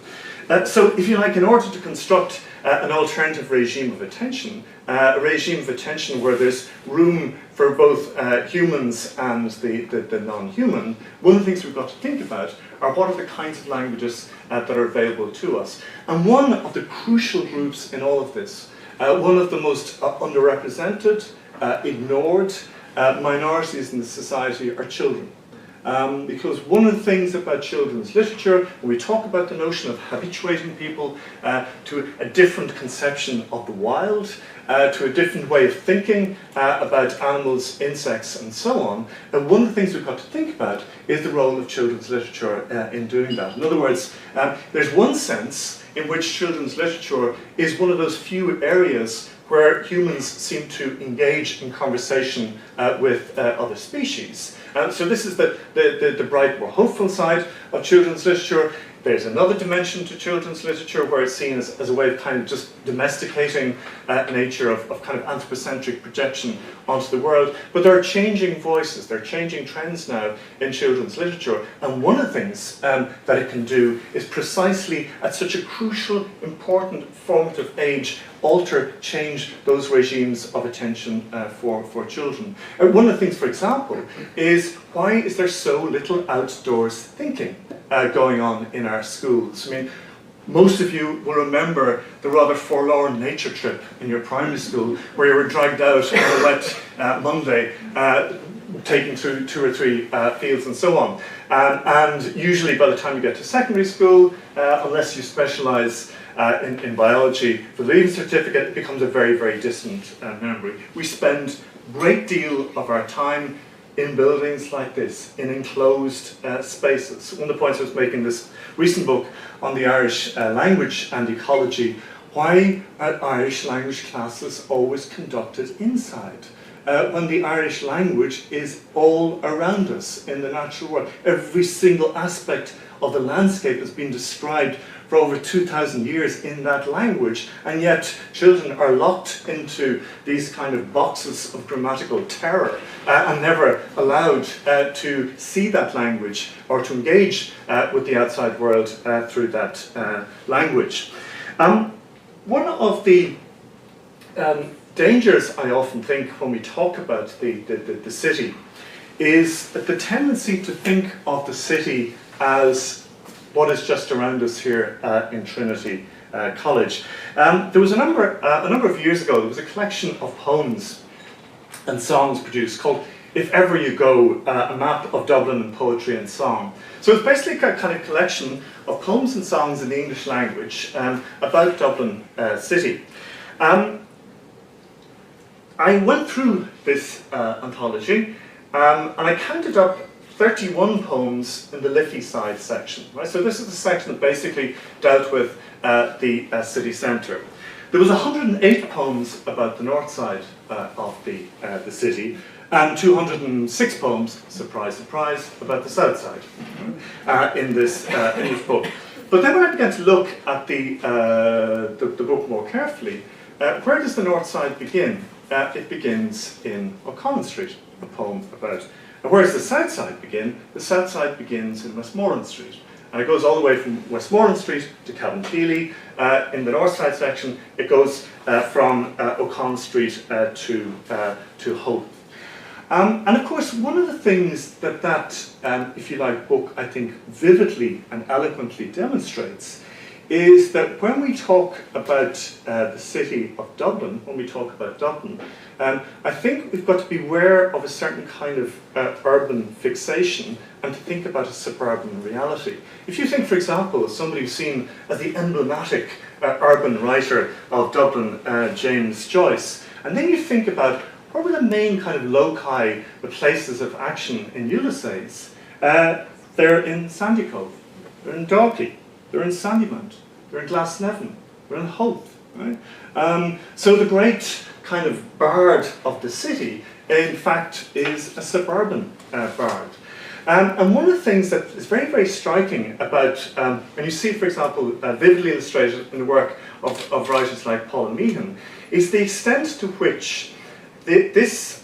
So, if you like, in order to construct an alternative regime of attention, a regime of attention where there's room for both humans and the non-human, one of the things we've got to think about are what are the kinds of languages that are available to us. And one of the crucial groups in all of this, one of the most underrepresented, ignored minorities in the society are children. Because one of the things about children's literature, when we talk about the notion of habituating people to a different conception of the wild, to a different way of thinking about animals, insects, and so on, one of the things we've got to think about is the role of children's literature in doing that. In other words, there's one sense in which children's literature is one of those few areas where humans seem to engage in conversation with other species. So this is the bright, more hopeful side of children's literature. There's another dimension to children's literature where it's seen as a way of kind of just domesticating nature, of kind of anthropocentric projection onto the world. But there are changing voices, there are changing trends now in children's literature. And one of the things that it can do is precisely at such a crucial, important, formative age, alter, change those regimes of attention for children. One of the things, for example, is why is there so little outdoors thinking going on in our schools? I mean, most of you will remember the rather forlorn nature trip in your primary school where you were dragged out on a wet Monday, taken through 2 or 3 fields and so on. And usually by the time you get to secondary school, unless you specialise in biology, for the leaving certificate, it becomes a very, very distant memory. We spend a great deal of our time in buildings like this, in enclosed spaces. One of the points I was making in this recent book on the Irish language and ecology, why are Irish language classes always conducted inside? When the Irish language is all around us in the natural world. Every single aspect of the landscape has been described for over 2,000 years in that language, and yet children are locked into these kind of boxes of grammatical terror and never allowed to see that language or to engage with the outside world through that language. One of the dangers I often think when we talk about the city is the tendency to think of the city as what is just around us here in Trinity College. There was a number of years ago, there was a collection of poems and songs produced called If Ever You Go, a map of Dublin in poetry and song. So it's basically a kind of collection of poems and songs in the English language about Dublin City. I went through this anthology and I counted up 31 poems in the Liffey side section. Right? So this is the section that basically dealt with the city centre. There was 108 poems about the north side of the city, and 206 poems, surprise, surprise, about the south side in this book. But then when I began to look at the book more carefully, where does the north side begin? It begins in O'Connell Street, a poem about. And where does the south side begin? The south side begins in Westmoreland Street. And it goes all the way from Westmoreland Street to Cabinteely. In the north side section, it goes from O'Connell Street to Hope. And of course, one of the things that if you like, book, I think, vividly and eloquently demonstrates is that when we talk about the city of Dublin, when we talk about Dublin, I think we've got to be aware of a certain kind of urban fixation and to think about a suburban reality. If you think, for example, of somebody who's seen as the emblematic urban writer of Dublin, James Joyce, and then you think about what were the main kind of loci, the places of action in Ulysses, they're in Sandycove, they're in Dalkey, they're in Sandymount, they're in Glasnevin, they're in Howth. Right? So the great kind of bard of the city, in fact, is a suburban bard. And one of the things that is very, very striking about, and you see, for example, vividly illustrated in the work of writers like Paul Meehan, is the extent to which this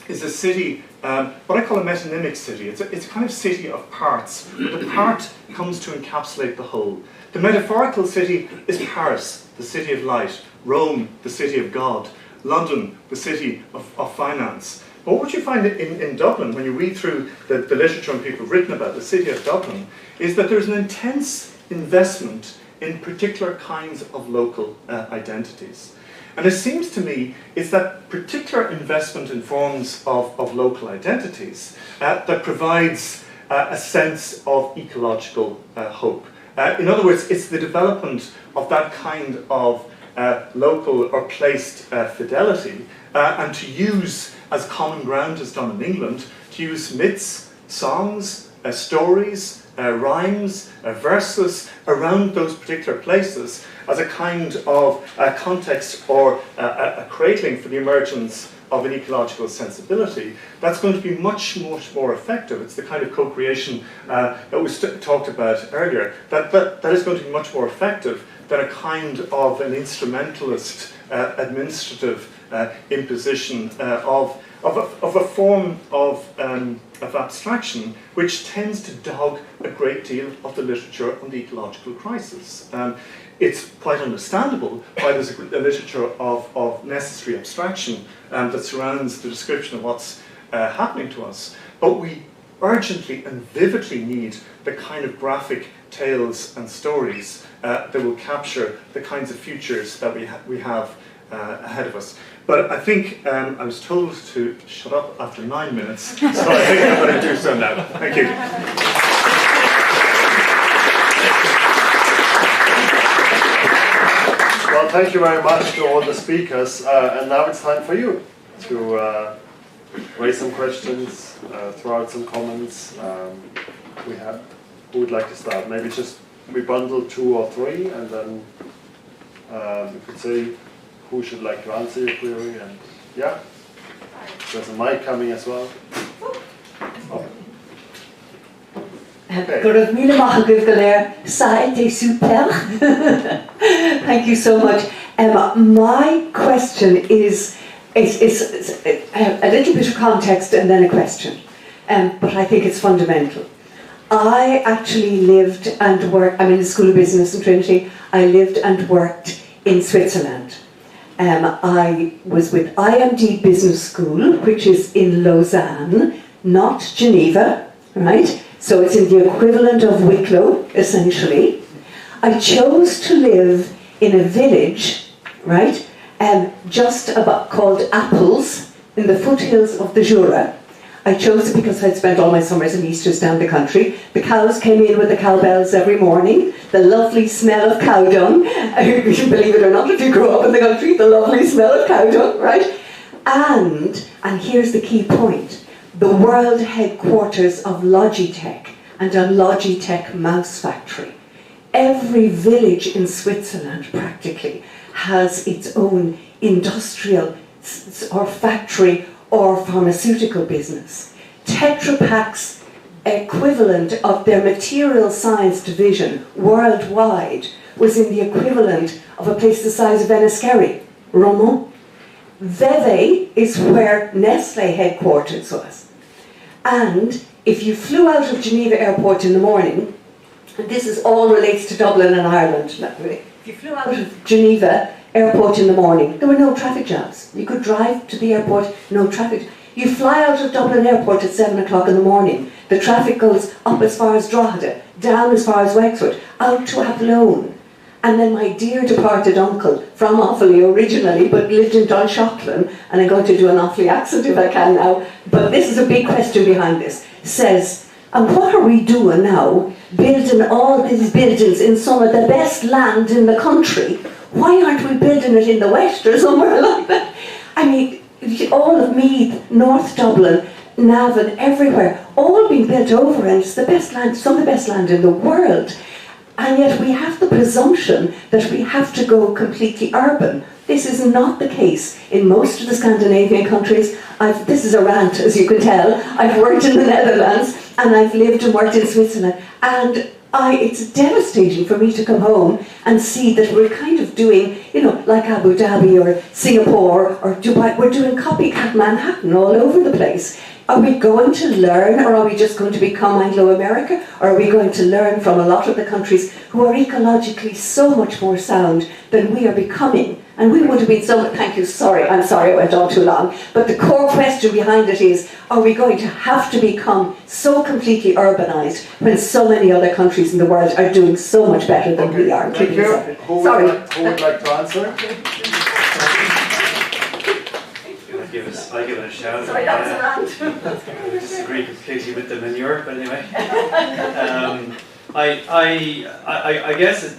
is a city, what I call a metonymic city. It's a kind of city of parts, where the part comes to encapsulate the whole. The metaphorical city is Paris, the city of light, Rome, the city of God, London, the city of finance. But what you find in Dublin, when you read through the literature and people have written about the city of Dublin, is that there's an intense investment in particular kinds of local identities. And it seems to me it's that particular investment in forms of local identities that provides a sense of ecological hope. In other words, it's the development of that kind of local or placed fidelity, and to use, as Common Ground has done in England, to use myths, songs, stories, rhymes, verses around those particular places as a kind of context or a cradling for the emergence of an ecological sensibility. That's going to be much more effective. It's the kind of co-creation that was talked about earlier. That is going to be much more effective than a kind of an instrumentalist administrative imposition of a form of abstraction which tends to dog a great deal of the literature on the ecological crisis. It's quite understandable why there's a literature of necessary abstraction that surrounds the description of what's happening to us, but we urgently and vividly need the kind of graphic tales and stories that will capture the kinds of futures that we have ahead of us. But I think I was told to shut up after 9 minutes, so I think I'm going to do so now. Thank you. Well, thank you very much to all the speakers, and now it's time for you to raise some questions, throw out some comments. Who would like to start? Maybe just we bundle 2 or 3, and then you could say who should like to answer your query. And yeah, there's a mic coming as well. Oh. Okay. Ça a été super. Thank you so much. My question is a little bit of context and then a question, but I think it's fundamental. I actually lived and worked, I'm in the School of Business in Trinity, I lived and worked in Switzerland. I was with IMD Business School, which is in Lausanne, not Geneva, right? So it's in the equivalent of Wicklow, essentially. I chose to live in a village, right, just about called Apples, in the foothills of the Jura. I chose it because I'd spent all my summers and Easters down the country. The cows came in with the cowbells every morning, the lovely smell of cow dung. Believe it or not, if you grow up in the country, the lovely smell of cow dung, right? And here's the key point, the world headquarters of Logitech and a Logitech mouse factory. Every village in Switzerland practically has its own industrial or factory or pharmaceutical business. Tetra Pak's equivalent of their material science division worldwide was in the equivalent of a place the size of Enniskerry, Romont. Vevey is where Nestle headquarters was. And if you flew out of Geneva Airport in the morning, and this is all relates to Dublin and Ireland, if you flew out of Geneva Airport in the morning, there were no traffic jams. You could drive to the airport, no traffic. You fly out of Dublin Airport at 7 o'clock in the morning, the traffic goes up as far as Drogheda, down as far as Wexford, out to Athlone. And then my dear departed uncle, from Offaly originally, but lived in Dunshaughlin, and I'm going to do an Offaly accent if I can now, but this is a big question behind this, says, and what are we doing now, building all these buildings in some of the best land in the country? Why aren't we building it in the West or somewhere like that? I mean, all of Meath, North Dublin, Navan, everywhere, all being built over, and it's the best land, some of the best land in the world. And yet we have the presumption that we have to go completely urban. This is not the case in most of the Scandinavian countries. This is a rant, as you can tell. I've worked in the Netherlands, and I've lived and worked in Switzerland, and it's devastating for me to come home and see that we're kind of doing, like Abu Dhabi or Singapore or Dubai, we're doing copycat Manhattan all over the place. Are we going to learn, or are we just going to become Anglo-America? Or are we going to learn from a lot of the countries who are ecologically so much more sound than we are becoming? And we would have been so much, thank you, I'm sorry I went on too long. But the core question behind it is, are we going to have to become so completely urbanised when so many other countries in the world are doing so much better than we are? Thank you. Who would like to answer? I'll give it a shout. Sorry, that was a rant. I disagree completely with the manure, but anyway. I guess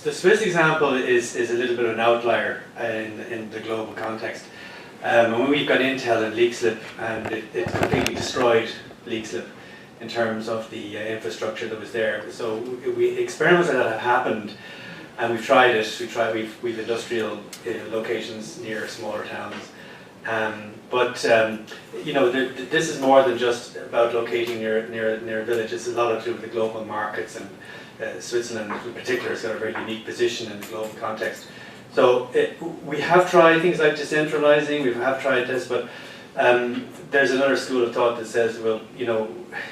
the Swiss example is a little bit of an outlier in the global context. And when we've got Intel and Leixlip, and it completely destroyed Leixlip in terms of the infrastructure that was there. So experiments like that have happened, and we've tried it. We've industrial locations near smaller towns. This is more than just about locating near a village. It's a lot to do with the global markets, and Switzerland in particular has got a very unique position in the global context. So we have tried things like decentralizing, we have tried this, but there's another school of thought that says, well,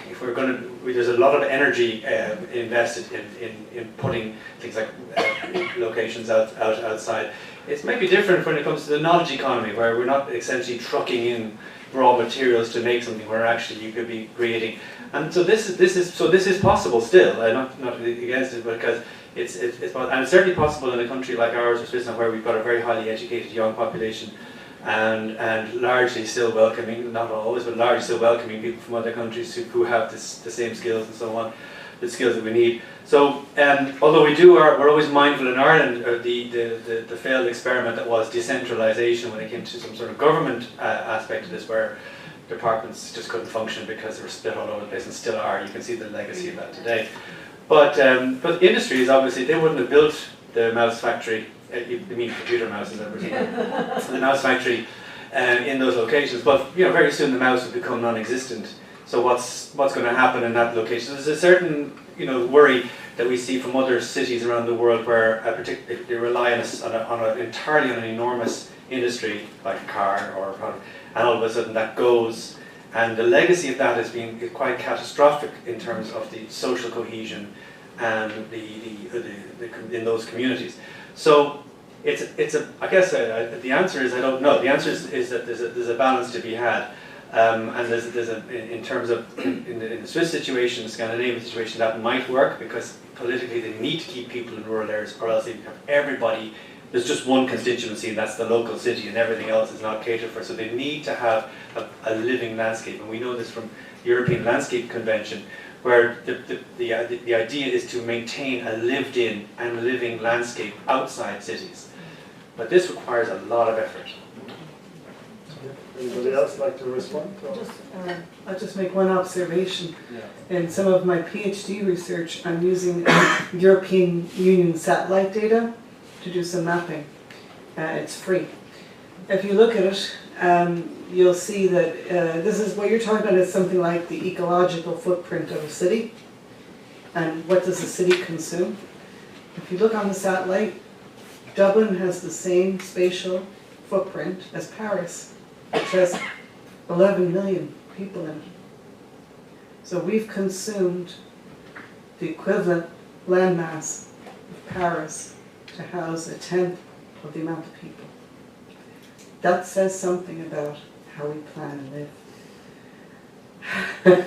if we're going to, there's a lot of energy invested in putting things like locations outside. It's maybe different when it comes to the knowledge economy, where we're not essentially trucking in raw materials to make something, where actually you could be creating. And so this is possible still. Not against it, because it's and it's certainly possible in a country like ours or Switzerland, where we've got a very highly educated young population, and largely still welcoming, not always, but largely still welcoming people from other countries who have the same skills and so on, the skills that we need. So although we're always mindful in Ireland of the failed experiment that was decentralisation when it came to some sort of government aspect of this, where departments just couldn't function because they were split all over the place, and still are. You can see the legacy of that today. But industries, obviously, they wouldn't have built the mouse factory. You mean computer mouses, I presume. The mouse factory in those locations. But very soon the mouse would become non-existent. So what's going to happen in that location? There's a certain worry that we see from other cities around the world, where they rely entirely on an enormous industry like a car or a product, and all of a sudden that goes, and the legacy of that has been quite catastrophic in terms of the social cohesion and in those communities. So I guess the answer is I don't know. The answer is that there's a balance to be had. And in terms of in the Swiss situation, the Scandinavian situation, that might work, because politically they need to keep people in rural areas, or else they have everybody. There's just one constituency, and that's the local city, and everything else is not catered for. So they need to have a living landscape, and we know this from the European Landscape Convention, where the idea is to maintain a lived-in and living landscape outside cities. But this requires a lot of effort. Anybody else like to respond? I'll just make one observation. Yeah. In some of my PhD research, I'm using European Union satellite data to do some mapping. It's free. If you look at it, you'll see that this is what you're talking about is something like the ecological footprint of a city, and what does the city consume. If you look on the satellite, Dublin has the same spatial footprint as Paris, which has 11 million people in it. So we've consumed the equivalent landmass of Paris to house a tenth of the amount of people. That says something about how we plan to live.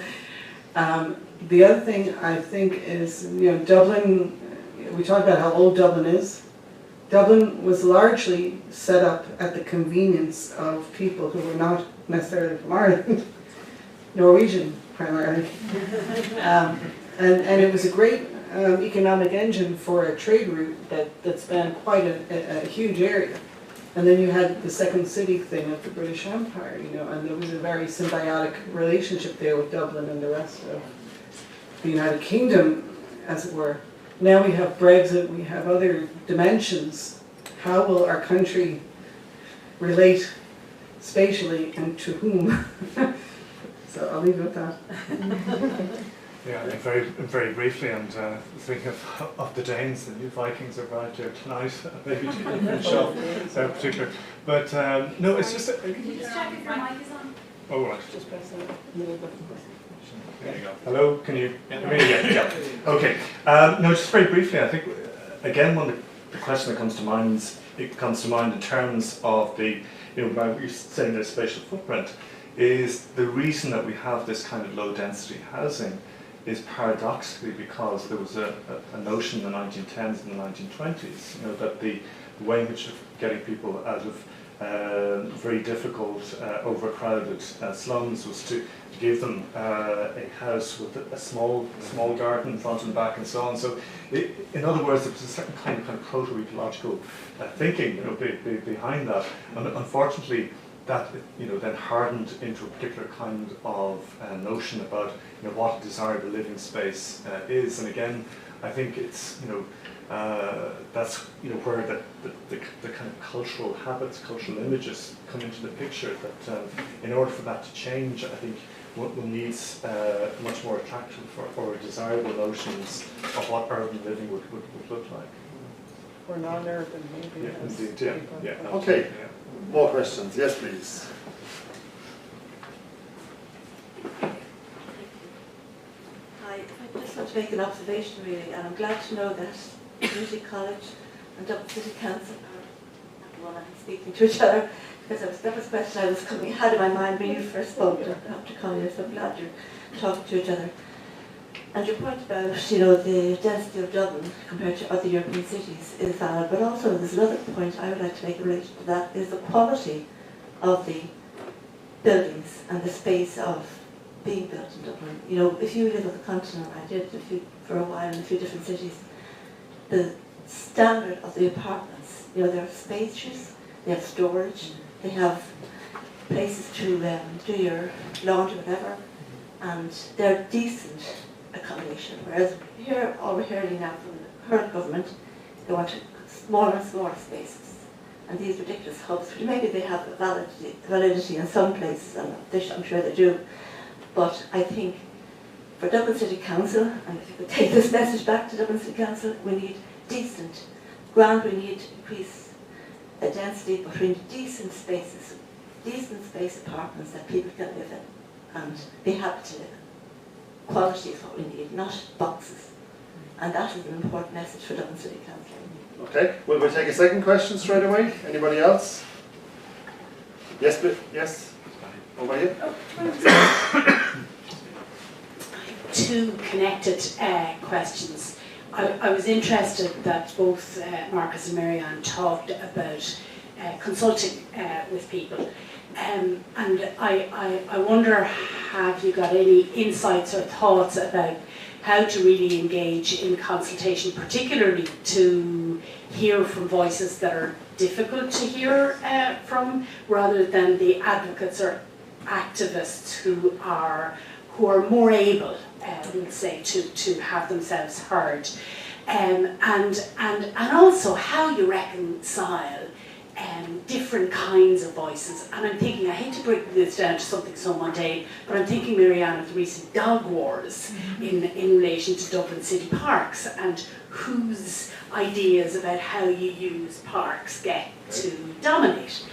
The other thing I think is, Dublin, we talked about how old Dublin is. Dublin was largely set up at the convenience of people who were not necessarily from Ireland, Norwegian primarily. And it was a great economic engine for a trade route that spanned quite a huge area. And then you had the second city thing of the British Empire, and there was a very symbiotic relationship there with Dublin and the rest of the United Kingdom, as it were. now we have Brexit, we have other dimensions. How will our country relate spatially and to whom? So I'll leave it at that. Yeah, and very briefly, and thinking of the Danes, the new Vikings arrived here tonight, maybe to finish off that particular. But no, it's just. Just check if your mic is on. Oh, right. Just press the middle button. There you go. Hello, can you hear me? Yeah. Okay. No, just very briefly, I think, again, the question that comes to mind, in terms of the, when you're saying the spatial footprint, is the reason that we have this kind of low density housing is paradoxically because there was a notion in the 1910s and the 1920s, that the way in which of getting people out of very difficult, overcrowded slums was to give them a house with a small garden in front and back and so on. So, in other words, there was a certain kind of proto-ecological thinking, behind that. And unfortunately, that then hardened into a particular kind of notion about what a desirable living space is. And again, I think it's that's where the kind of cultural habits, cultural images come into the picture. That in order for that to change, I think one needs much more attractive or desirable notions of what urban living would look like. Or non-urban, maybe. Yeah, indeed. Yeah. Okay. Yeah. More questions? Yes, please. Hi, I just want to make an observation really, and I'm glad to know that Trinity College and Dublin City Council are one I'm speaking to each other, because that was a question I was had in my mind when you first spoke to Dr. Collier, so I'm glad you're talking to each other. And your point about, the density of Dublin compared to other European cities is valid, but also there's another point I would like to make in relation to that, is the quality of the buildings and the space of being built in Dublin. If you live on the continent, I did for a while in a few different cities, the standard of the apartments, they're spacious, they have storage, they have places to do your laundry, whatever, and they're decent accommodation. Whereas here, all we're hearing now from the current government, they want smaller and smaller spaces. And these ridiculous hubs, maybe they have validity in some places, and I'm sure they do. But I think for Dublin City Council, and if you could take this message back to Dublin City Council, we need decent ground, we need to increase the density, but we need decent spaces, decent space apartments that people can live in and be happy to live in. Quality is what we need, not boxes. And that is an important message for Dublin City Council. Okay, well, we'll take a second question straight away. Anybody else? Yes, yes. Over here. Two connected questions. I was interested that both Marcus and Marianne talked about consulting with people. And I wonder, have you got any insights or thoughts about how to really engage in consultation, particularly to hear from voices that are difficult to hear from, rather than the advocates or activists who are more able, we'll say, to have themselves heard, and also how you reconcile different kinds of voices. And I'm thinking, I hate to break this down to something so mundane, but I'm thinking, Marianne, of the recent dog wars in relation to Dublin City parks, and whose ideas about how you use parks get to dominate.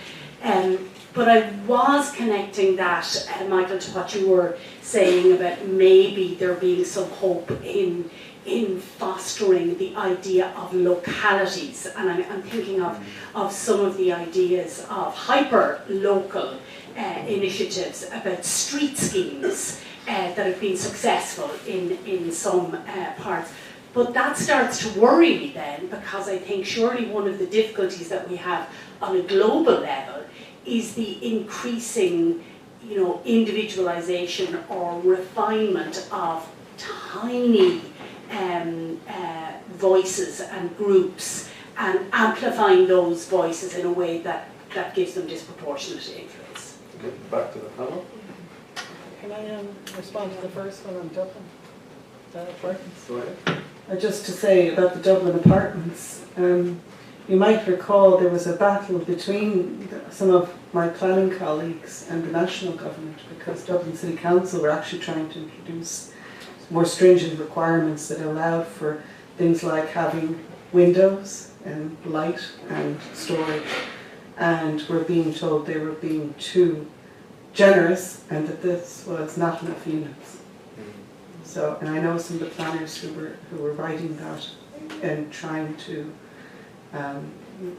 But I was connecting that, Michael, to what you were saying about maybe there being some hope in fostering the idea of localities. And I'm thinking of some of the ideas of hyper-local initiatives about street schemes that have been successful in some parts. But that starts to worry me then, because I think surely one of the difficulties that we have on a global level is the increasing, individualization or refinement of tiny voices and groups, and amplifying those voices in a way that gives them disproportionate influence. Okay, back to the panel. Can I respond to the first one on Dublin? Go ahead. just to say about the Dublin Apartments, you might recall there was a battle between some of my planning colleagues and the national government because Dublin City Council were actually trying to introduce more stringent requirements that allowed for things like having windows and light and storage, and were being told they were being too generous and that this was not enough units. So, and I know some of the planners who were writing that and trying to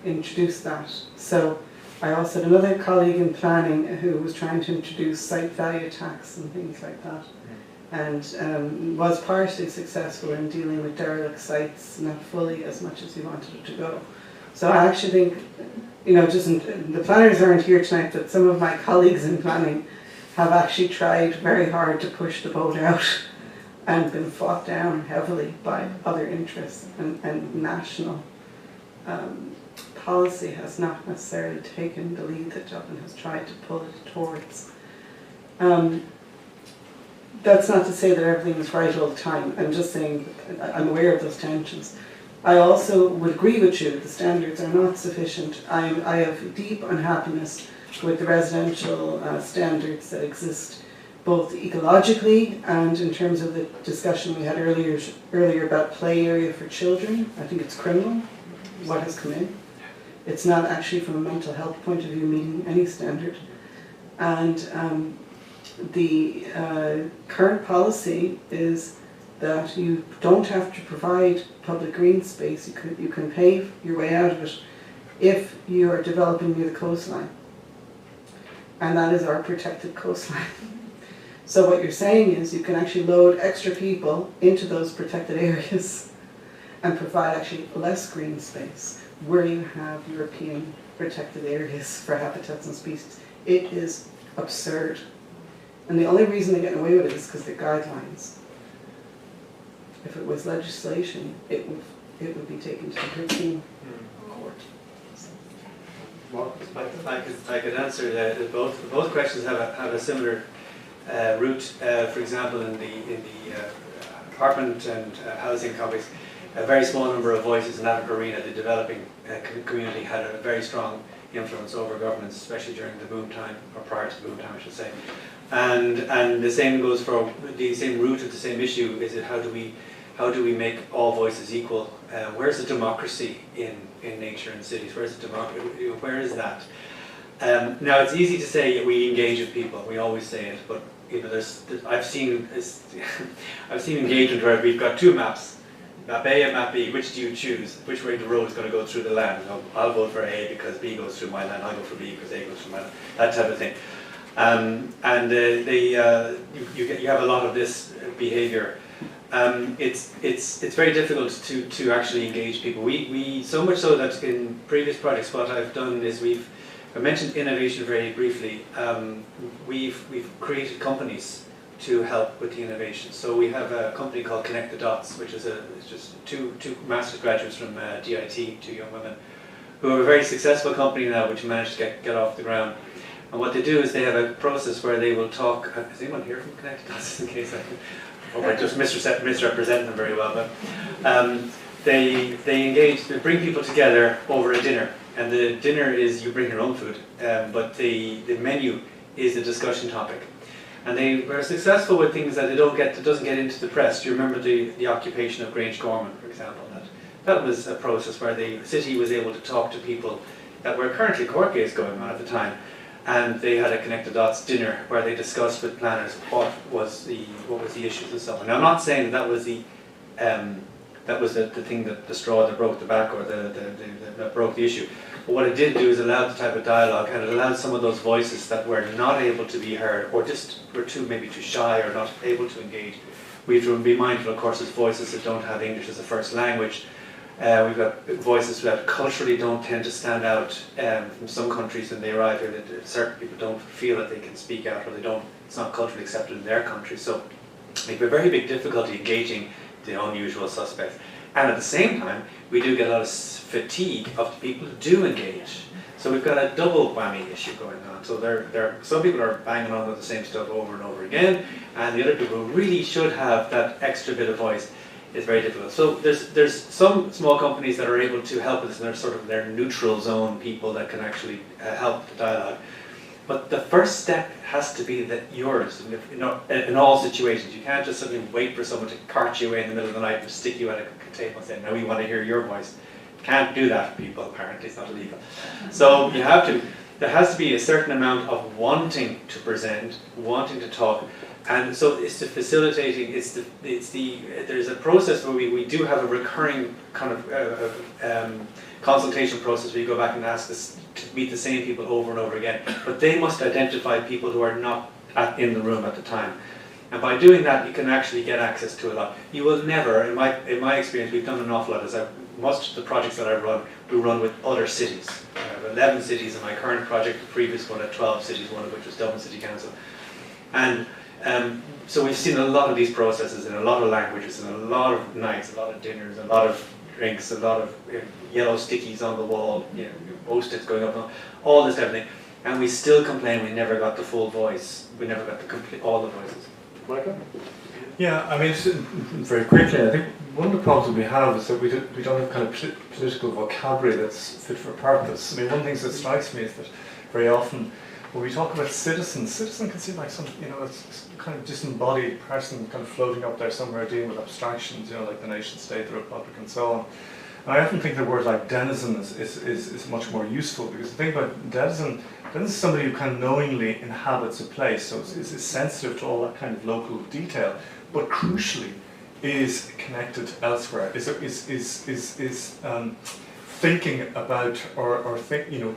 introduce that. So I also had another colleague in planning who was trying to introduce site value tax and things like that, and was partially successful in dealing with derelict sites, not fully as much as he wanted it to go. So I actually think, the planners aren't here tonight, but some of my colleagues in planning have actually tried very hard to push the boat out and been fought down heavily by other interests, and national policy has not necessarily taken the lead that Dublin has tried to pull it towards. That's not to say that everything is right all the time. I'm just saying I'm aware of those tensions. I also would agree with you that the standards are not sufficient. I have deep unhappiness with the residential standards that exist, both ecologically and in terms of the discussion we had earlier about play area for children. I think it's criminal what has come in. It's not actually from a mental health point of view meeting any standard. And the current policy is that you don't have to provide public green space. You can pave your way out of it if you are developing near the coastline. And that is our protected coastline. So what you're saying is you can actually load extra people into those protected areas and provide actually less green space where you have European protected areas for habitats and species. It is absurd. And the only reason they're getting away with it is because they're guidelines. If it was legislation, it would be taken to the European court. I could answer both questions have a similar route. For example, in the apartment and housing complex, a very small number of voices in that arena. The developing community had a very strong influence over governments, especially during the boom time, or prior to the boom time, I should say. And the same goes for the same root of the same issue. Is it how do we make all voices equal? Where's the democracy in nature and cities? Where's the democracy? Where is that? Now it's easy to say we engage with people. We always say it, but I've seen engagement where we've got two maps. Map A and Map B, which do you choose? Which way the road is going to go through the land? I'll vote for A because B goes through my land, I'll go for B because A goes through my land, that type of thing. You have a lot of this behaviour. It's very difficult to actually engage people. We so much so that in previous projects what I've done is I mentioned innovation very briefly. We've created companies to help with the innovation. So we have a company called Connect the Dots, which is just two master's graduates from DIT, two young women, who have a very successful company now which managed to get off the ground. And what they do is they have a process where they will talk. Is anyone here from Connect the Dots? In case I hope I just misrepresent them very well, but they engage, they bring people together over a dinner, and the dinner is you bring your own food, but the menu is a discussion topic. And they were successful with things that doesn't get into the press. Do you remember the occupation of Grange Gorman, for example? That was a process where the city was able to talk to people that were currently court case going on at the time, and they had a Connect the Dots dinner where they discussed with planners what was the issues and so on. Now I'm not saying that was the thing the straw that broke the back or that broke the issue. But what it did do is allow the type of dialogue, and it allowed some of those voices that were not able to be heard, or just were maybe too shy or not able to engage. We have to be mindful, of course, as voices that don't have English as a first language. We've got voices that culturally don't tend to stand out from some countries when they arrive here. That certain people don't feel that they can speak out, or it's not culturally accepted in their country. So we have a very big difficulty engaging the unusual suspects. And at the same time, we do get a lot of fatigue of the people who do engage. So we've got a double whammy issue going on. So some people are banging on the same stuff over and over again, and the other people really should have that extra bit of voice. is very difficult. So there's some small companies that are able to help us, and they're sort of their neutral zone people that can actually help the dialogue. But the first step has to be that yours, and if, you know, in all situations. You can't just suddenly wait for someone to cart you away in the middle of the night and stick you at a table and say, now we want to hear your voice. Can't do that for people, apparently, it's not illegal. So you have to, there has to be a certain amount of wanting to present, wanting to talk, and so it's the facilitating, there's a process where we do have a recurring kind of consultation process where you go back and ask us to meet the same people over and over again, but they must identify people who are not in the room at the time. And by doing that, you can actually get access to a lot. You will never, in my experience, we've done an awful lot. Most of the projects that I run, we run with other cities. I have 11 cities in my current project, the previous one had 12 cities, one of which was Dublin City Council. And so we've seen a lot of these processes in a lot of languages, and a lot of nights, a lot of dinners, a lot of drinks, a lot of yellow stickies on the wall, you know, post-its going up, all this type of thing. And we still complain we never got the full voice. We never got all the voices. Michael? Yeah, I mean, very quickly, I think one of the problems we have is that we don't have kind of political vocabulary that's fit for purpose. I mean, one of the things that strikes me is that very often when we talk about citizen can seem like some, you know, it's kind of disembodied person kind of floating up there somewhere dealing with abstractions, you know, like the nation state, the republic, and so on. And I often think the word like denizen is much more useful, because the thing about denizen is somebody who kind of knowingly inhabits a place, so is sensitive to all that kind of local detail, but crucially is connected elsewhere, is thinking about or think, you know,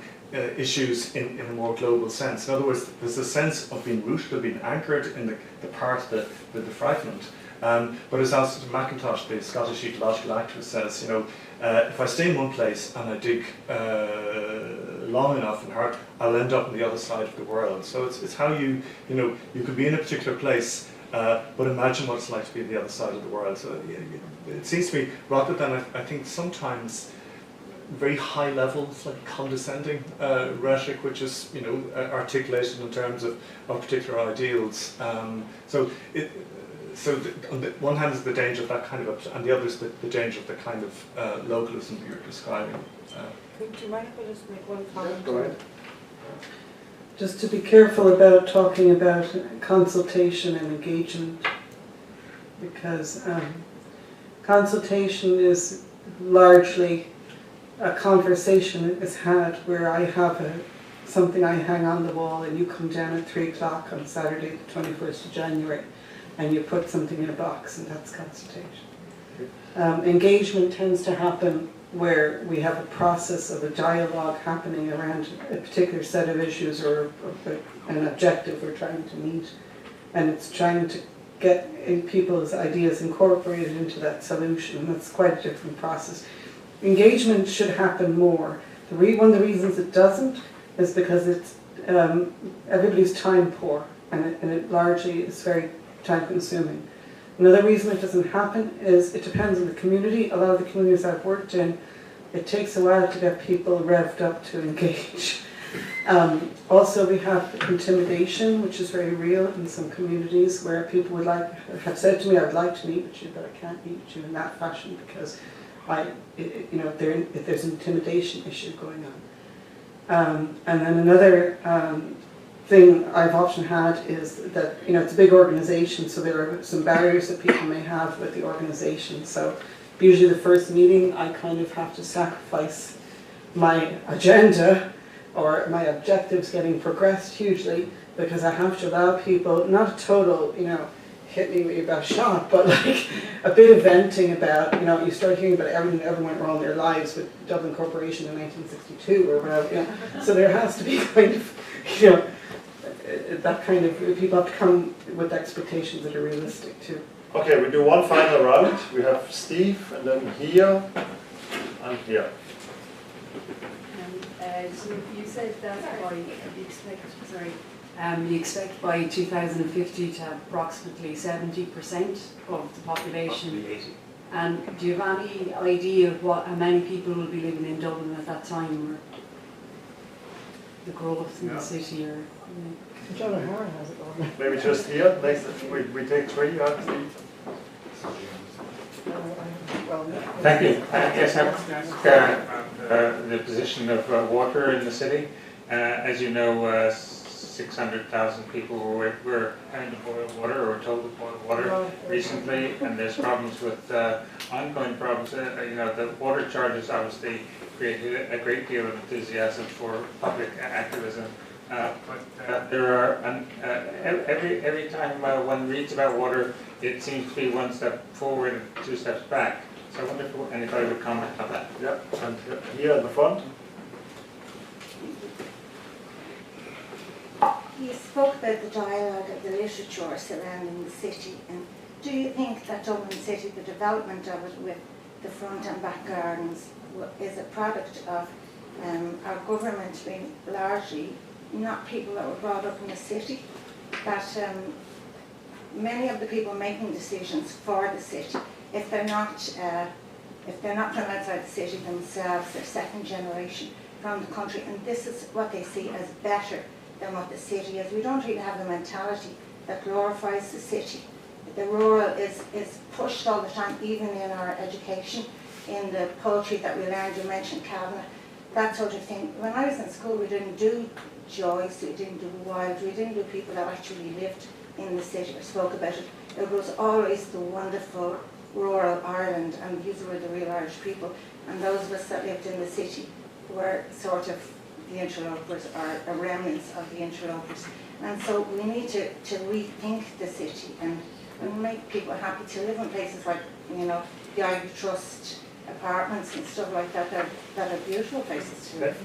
issues in a more global sense. In other words, there's a sense of being rooted, of being anchored in the part, the fragment. But as Alistair McIntosh, the Scottish ecological activist, says, you know, if I stay in one place and I dig long enough and hard, I'll end up on the other side of the world. So it's how you know, you could be in a particular place, but imagine what it's like to be on the other side of the world. So it seems to me, rather than I think sometimes very high level, slightly condescending rhetoric, which is, you know, articulated in terms of particular ideals. So on the one hand is the danger of that kind of, and the other is the danger of the kind of localism that you're describing. Do you mind if I just make one comment? Go ahead. Just to be careful about talking about consultation and engagement, because consultation is largely a conversation that is had where I have something I hang on the wall and you come down at 3 o'clock on Saturday the 21st of January and you put something in a box, and that's consultation. Engagement tends to happen where we have a process of a dialogue happening around a particular set of issues or an objective we're trying to meet, and it's trying to get in people's ideas incorporated into that solution, and that's quite a different process. Engagement should happen more. One of the reasons it doesn't is because it's everybody's time poor, and it largely is very time consuming. Another reason it doesn't happen is it depends on the community. A lot of the communities I've worked in, it takes a while to get people revved up to engage. Also, we have intimidation, which is very real in some communities, where people would have said to me, "I'd like to meet with you, but I can't meet with you in that fashion because there's an intimidation issue going on." And then another thing I've often had is that, you know, it's a big organization, so there are some barriers that people may have with the organization. So usually the first meeting, I kind of have to sacrifice my agenda or my objectives getting progressed hugely, because I have to allow people, not a total, you know, hit me with your best shot, but like a bit of venting about, you know, you start hearing about everything that ever went wrong in their lives with Dublin Corporation in 1962 or whatever, you know. So there has to be kind of, you know, that kind of, people have to come with expectations that are realistic too. Okay, we do one final round. We have Steve, and then here, and here. So you said that you expect by 2050 to have approximately 70% of the population. And do you have any idea of how many people will be living in Dublin at that time, or the growth in the city, or? John O'Hara has it all. Maybe just here, next, we take 3, Steve. Thank you. Yes, I want to ask the position of water in the city. As you know, 600,000 people were having to boil water or told to boil water recently, and there's problems with ongoing problems. The water charges obviously create a great deal of enthusiasm for public activism. But there are every time one reads about water, it seems to be one step forward and two steps back. So I wonder if anybody would comment on that. Yep, and here at the front. You spoke about the dialogue of the literature surrounding the city, and do you think that Dublin City, the development of it with the front and back gardens, is a product of our government being largely not people that were brought up in the city, that many of the people making decisions for the city, if they're not from outside the city themselves, they're second generation from the country, and this is what they see as better than what the city is. We don't really have the mentality that glorifies the city. The rural is pushed all the time, even in our education, in the poetry that we learned. You mentioned Kavanagh, that sort of thing. When I was in school, we didn't do Joyce, we didn't do Wilde, we didn't do people that actually lived in the city or spoke about it. It was always the wonderful rural Ireland, and these were the real Irish people. And those of us that lived in the city were sort of the interlopers, or remnants of the interlopers. And so we need to rethink the city and make people happy to live in places like, the Ivy Trust apartments and stuff like that. That are beautiful places to live.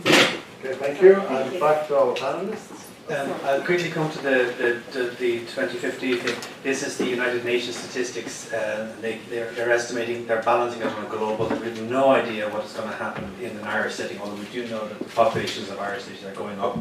Okay, thank you. And back to our panelists. I'll quickly come to the 2050 thing. This is the United Nations statistics. They're estimating, they're balancing it on a global. We have no idea what is going to happen in an Irish setting, although we do know that the populations of Irish cities are going up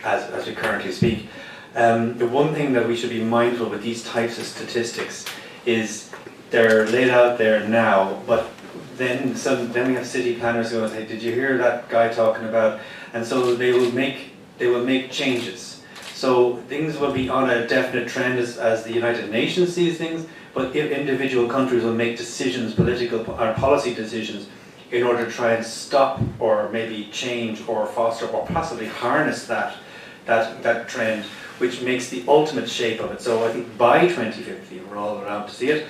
as we currently speak. The one thing that we should be mindful with these types of statistics is they're laid out there now, but then we have city planners who will say, did you hear that guy talking about? And so they will make changes. So things will be on a definite trend as the United Nations sees things, but individual countries will make decisions, political or policy decisions, in order to try and stop or maybe change or foster or possibly harness that trend, which makes the ultimate shape of it. So I think by 2050, we're all around to see it.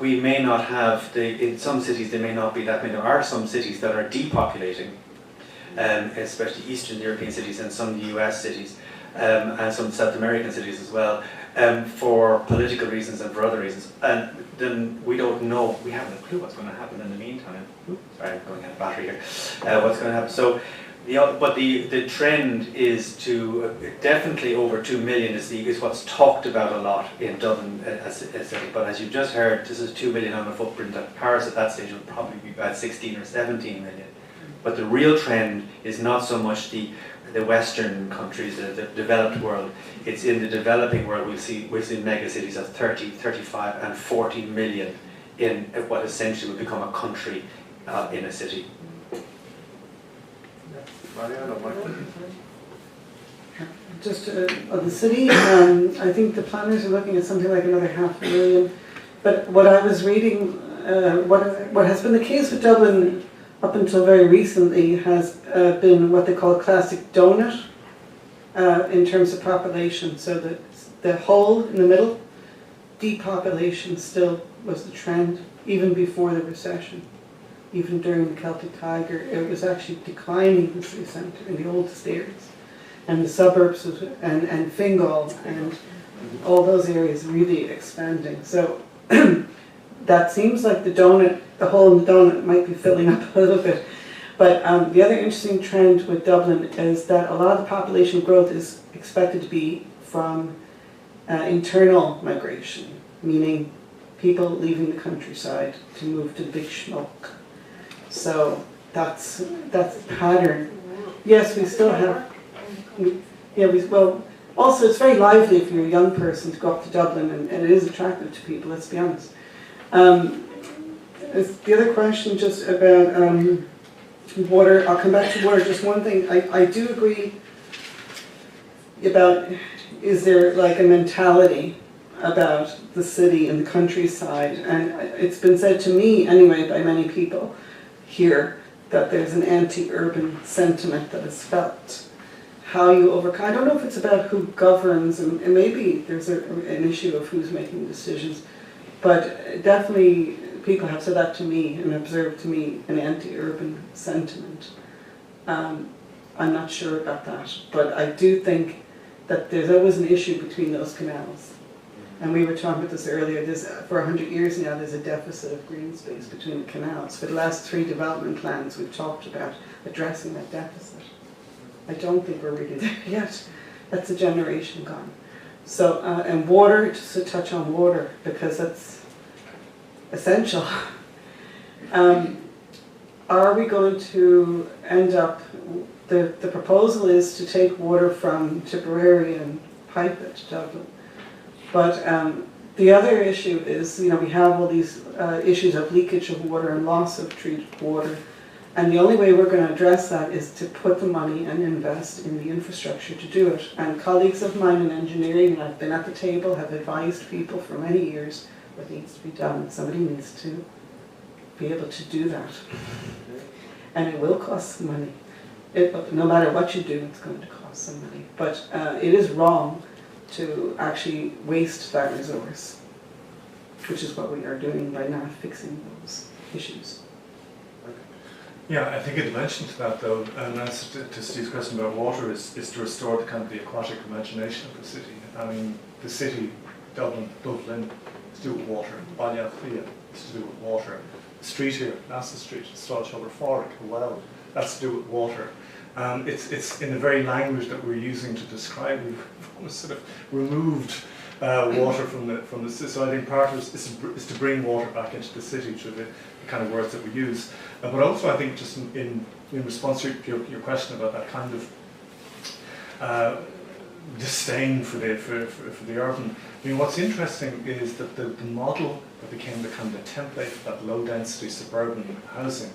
We may not have, in some cities there may not be that many. There are some cities that are depopulating, especially Eastern European cities and some US cities, and some South American cities as well, for political reasons and for other reasons. And then we don't know, we haven't a clue what's going to happen in the meantime. Sorry, I'm going out of battery here. What's going to happen? So, the trend is to definitely over 2 million is what's talked about a lot in Dublin as a city. But as you just heard, this is 2 million on the footprint. That Paris at that stage will probably be about 16 or 17 million. But the real trend is not so much the Western countries, the developed world. It's in the developing world we'll see mega cities of 30, 35 and 40 million in what essentially will become a country in a city. Marianne or Michael? Just of the city, I think the planners are looking at something like another 500,000. But what I was reading, what has been the case with Dublin up until very recently has been what they call a classic donut in terms of population. So that the hole in the middle, depopulation still was the trend, even before the recession. Even during the Celtic Tiger, it was actually declining in the city centre, in the oldest areas. And the suburbs and Fingal and all those areas really expanding. So that seems like the hole in the donut might be filling up a little bit. But the other interesting trend with Dublin is that a lot of the population growth is expected to be from internal migration, meaning people leaving the countryside to move to the big schmuck. So that's a pattern. Yes, we still have. Also it's very lively if you're a young person to go up to Dublin, and it is attractive to people. Let's be honest. The other question just about water. I'll come back to water. Just one thing. I do agree about, is there like a mentality about the city and the countryside, and it's been said to me anyway by many people here that there's an anti-urban sentiment that is felt. How you overcome, I don't know if it's about who governs, and maybe there's an issue of who's making decisions, but definitely people have said that to me and observed to me an anti-urban sentiment. I'm not sure about that, but I do think that there's always an issue between those canals. And we were talking about this earlier, for 100 years now there's a deficit of green space between the canals. For the last 3 development plans we've talked about addressing that deficit. I don't think we're really there yet. That's a generation gone. So, and water, just to touch on water, because that's essential. Are we going to end up, the proposal is to take water from Tipperary and pipe it to Dublin. But the other issue is, we have all these issues of leakage of water and loss of treated water. And the only way we're going to address that is to put the money and invest in the infrastructure to do it. And colleagues of mine in engineering, and I've been at the table, have advised people for many years what needs to be done. Somebody needs to be able to do that. And it will cost some money. No matter what you do, it's going to cost some money. But it is wrong to actually waste that resource, which is what we are doing by not fixing those issues. Yeah, I think a dimension to that, though, and that's to Steve's question about water, is to restore the kind of the aquatic imagination of the city. I mean, the city, Dublin, is to do with water. Ballyafia is to do with water. The street here, Nassau Street, Strollshover Fork, well, that's to do with water. It's in the very language that we're using to describe. We've almost sort of removed water from the city. So I think part of it is to bring water back into the city through the kind of words that we use. But also I think just in response to your question about that kind of disdain for the urban. I mean, what's interesting is that the model that became the kind of the template for that low density suburban housing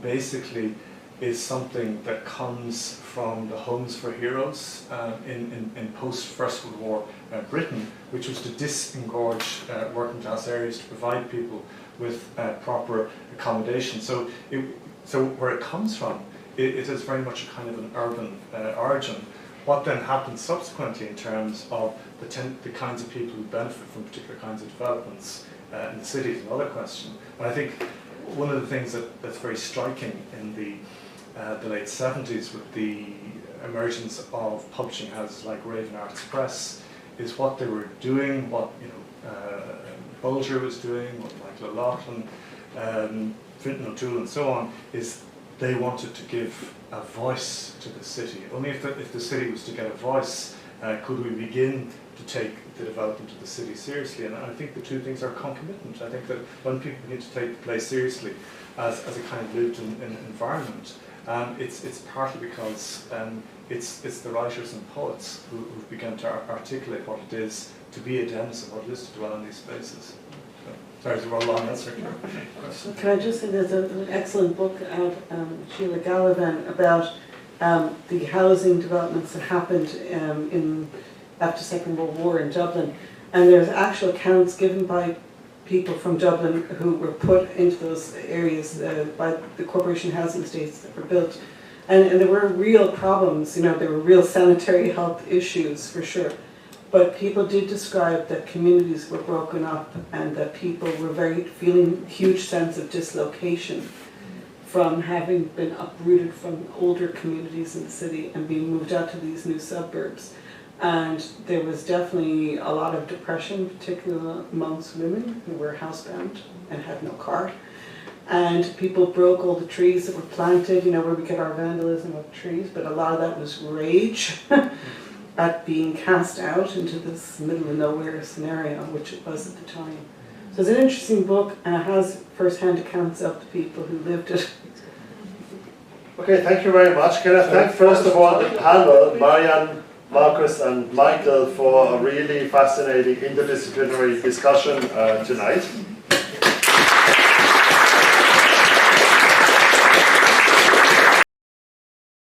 basically is something that comes from the Homes for Heroes in post-First World War Britain, which was to disengorge working class areas to provide people with proper accommodation. So where it comes from, it is very much a kind of an urban origin. What then happens subsequently in terms of the kinds of people who benefit from particular kinds of developments in the city is another question. But I think one of the things that's very striking in the late 70s with the emergence of publishing houses like Raven Arts Press is what they were doing, what Bolger was doing, what Michael O'Loughlin, Fintan O'Toole and so on, is they wanted to give a voice to the city. Only if the city was to get a voice could we begin to take the development of the city seriously. And I think the two things are concomitant. I think that when people begin to take the place seriously as a kind of lived environment, it's partly because it's the writers and poets who've begun to articulate what it is to be a denizen, what it is to dwell in these spaces. Sorry, it's a long answer to your question. Can I just say there's an excellent book out, Sheila Gallivan, about the housing developments that happened after Second World War in Dublin. And there's actual accounts given by people from Dublin who were put into those areas by the corporation housing estates that were built. And there were real problems, there were real sanitary health issues for sure. But people did describe that communities were broken up and that people were feeling a huge sense of dislocation from having been uprooted from older communities in the city and being moved out to these new suburbs. And there was definitely a lot of depression, particularly amongst women who were housebound and had no car. And people broke all the trees that were planted, where we get our vandalism of trees, but a lot of that was rage at being cast out into this middle of nowhere scenario, which it was at the time. So it's an interesting book, and it has first-hand accounts of the people who lived it. Okay, thank you very much. Can I thank first of all the panel, Maryann, Marcus and Michael, for a really fascinating interdisciplinary discussion tonight.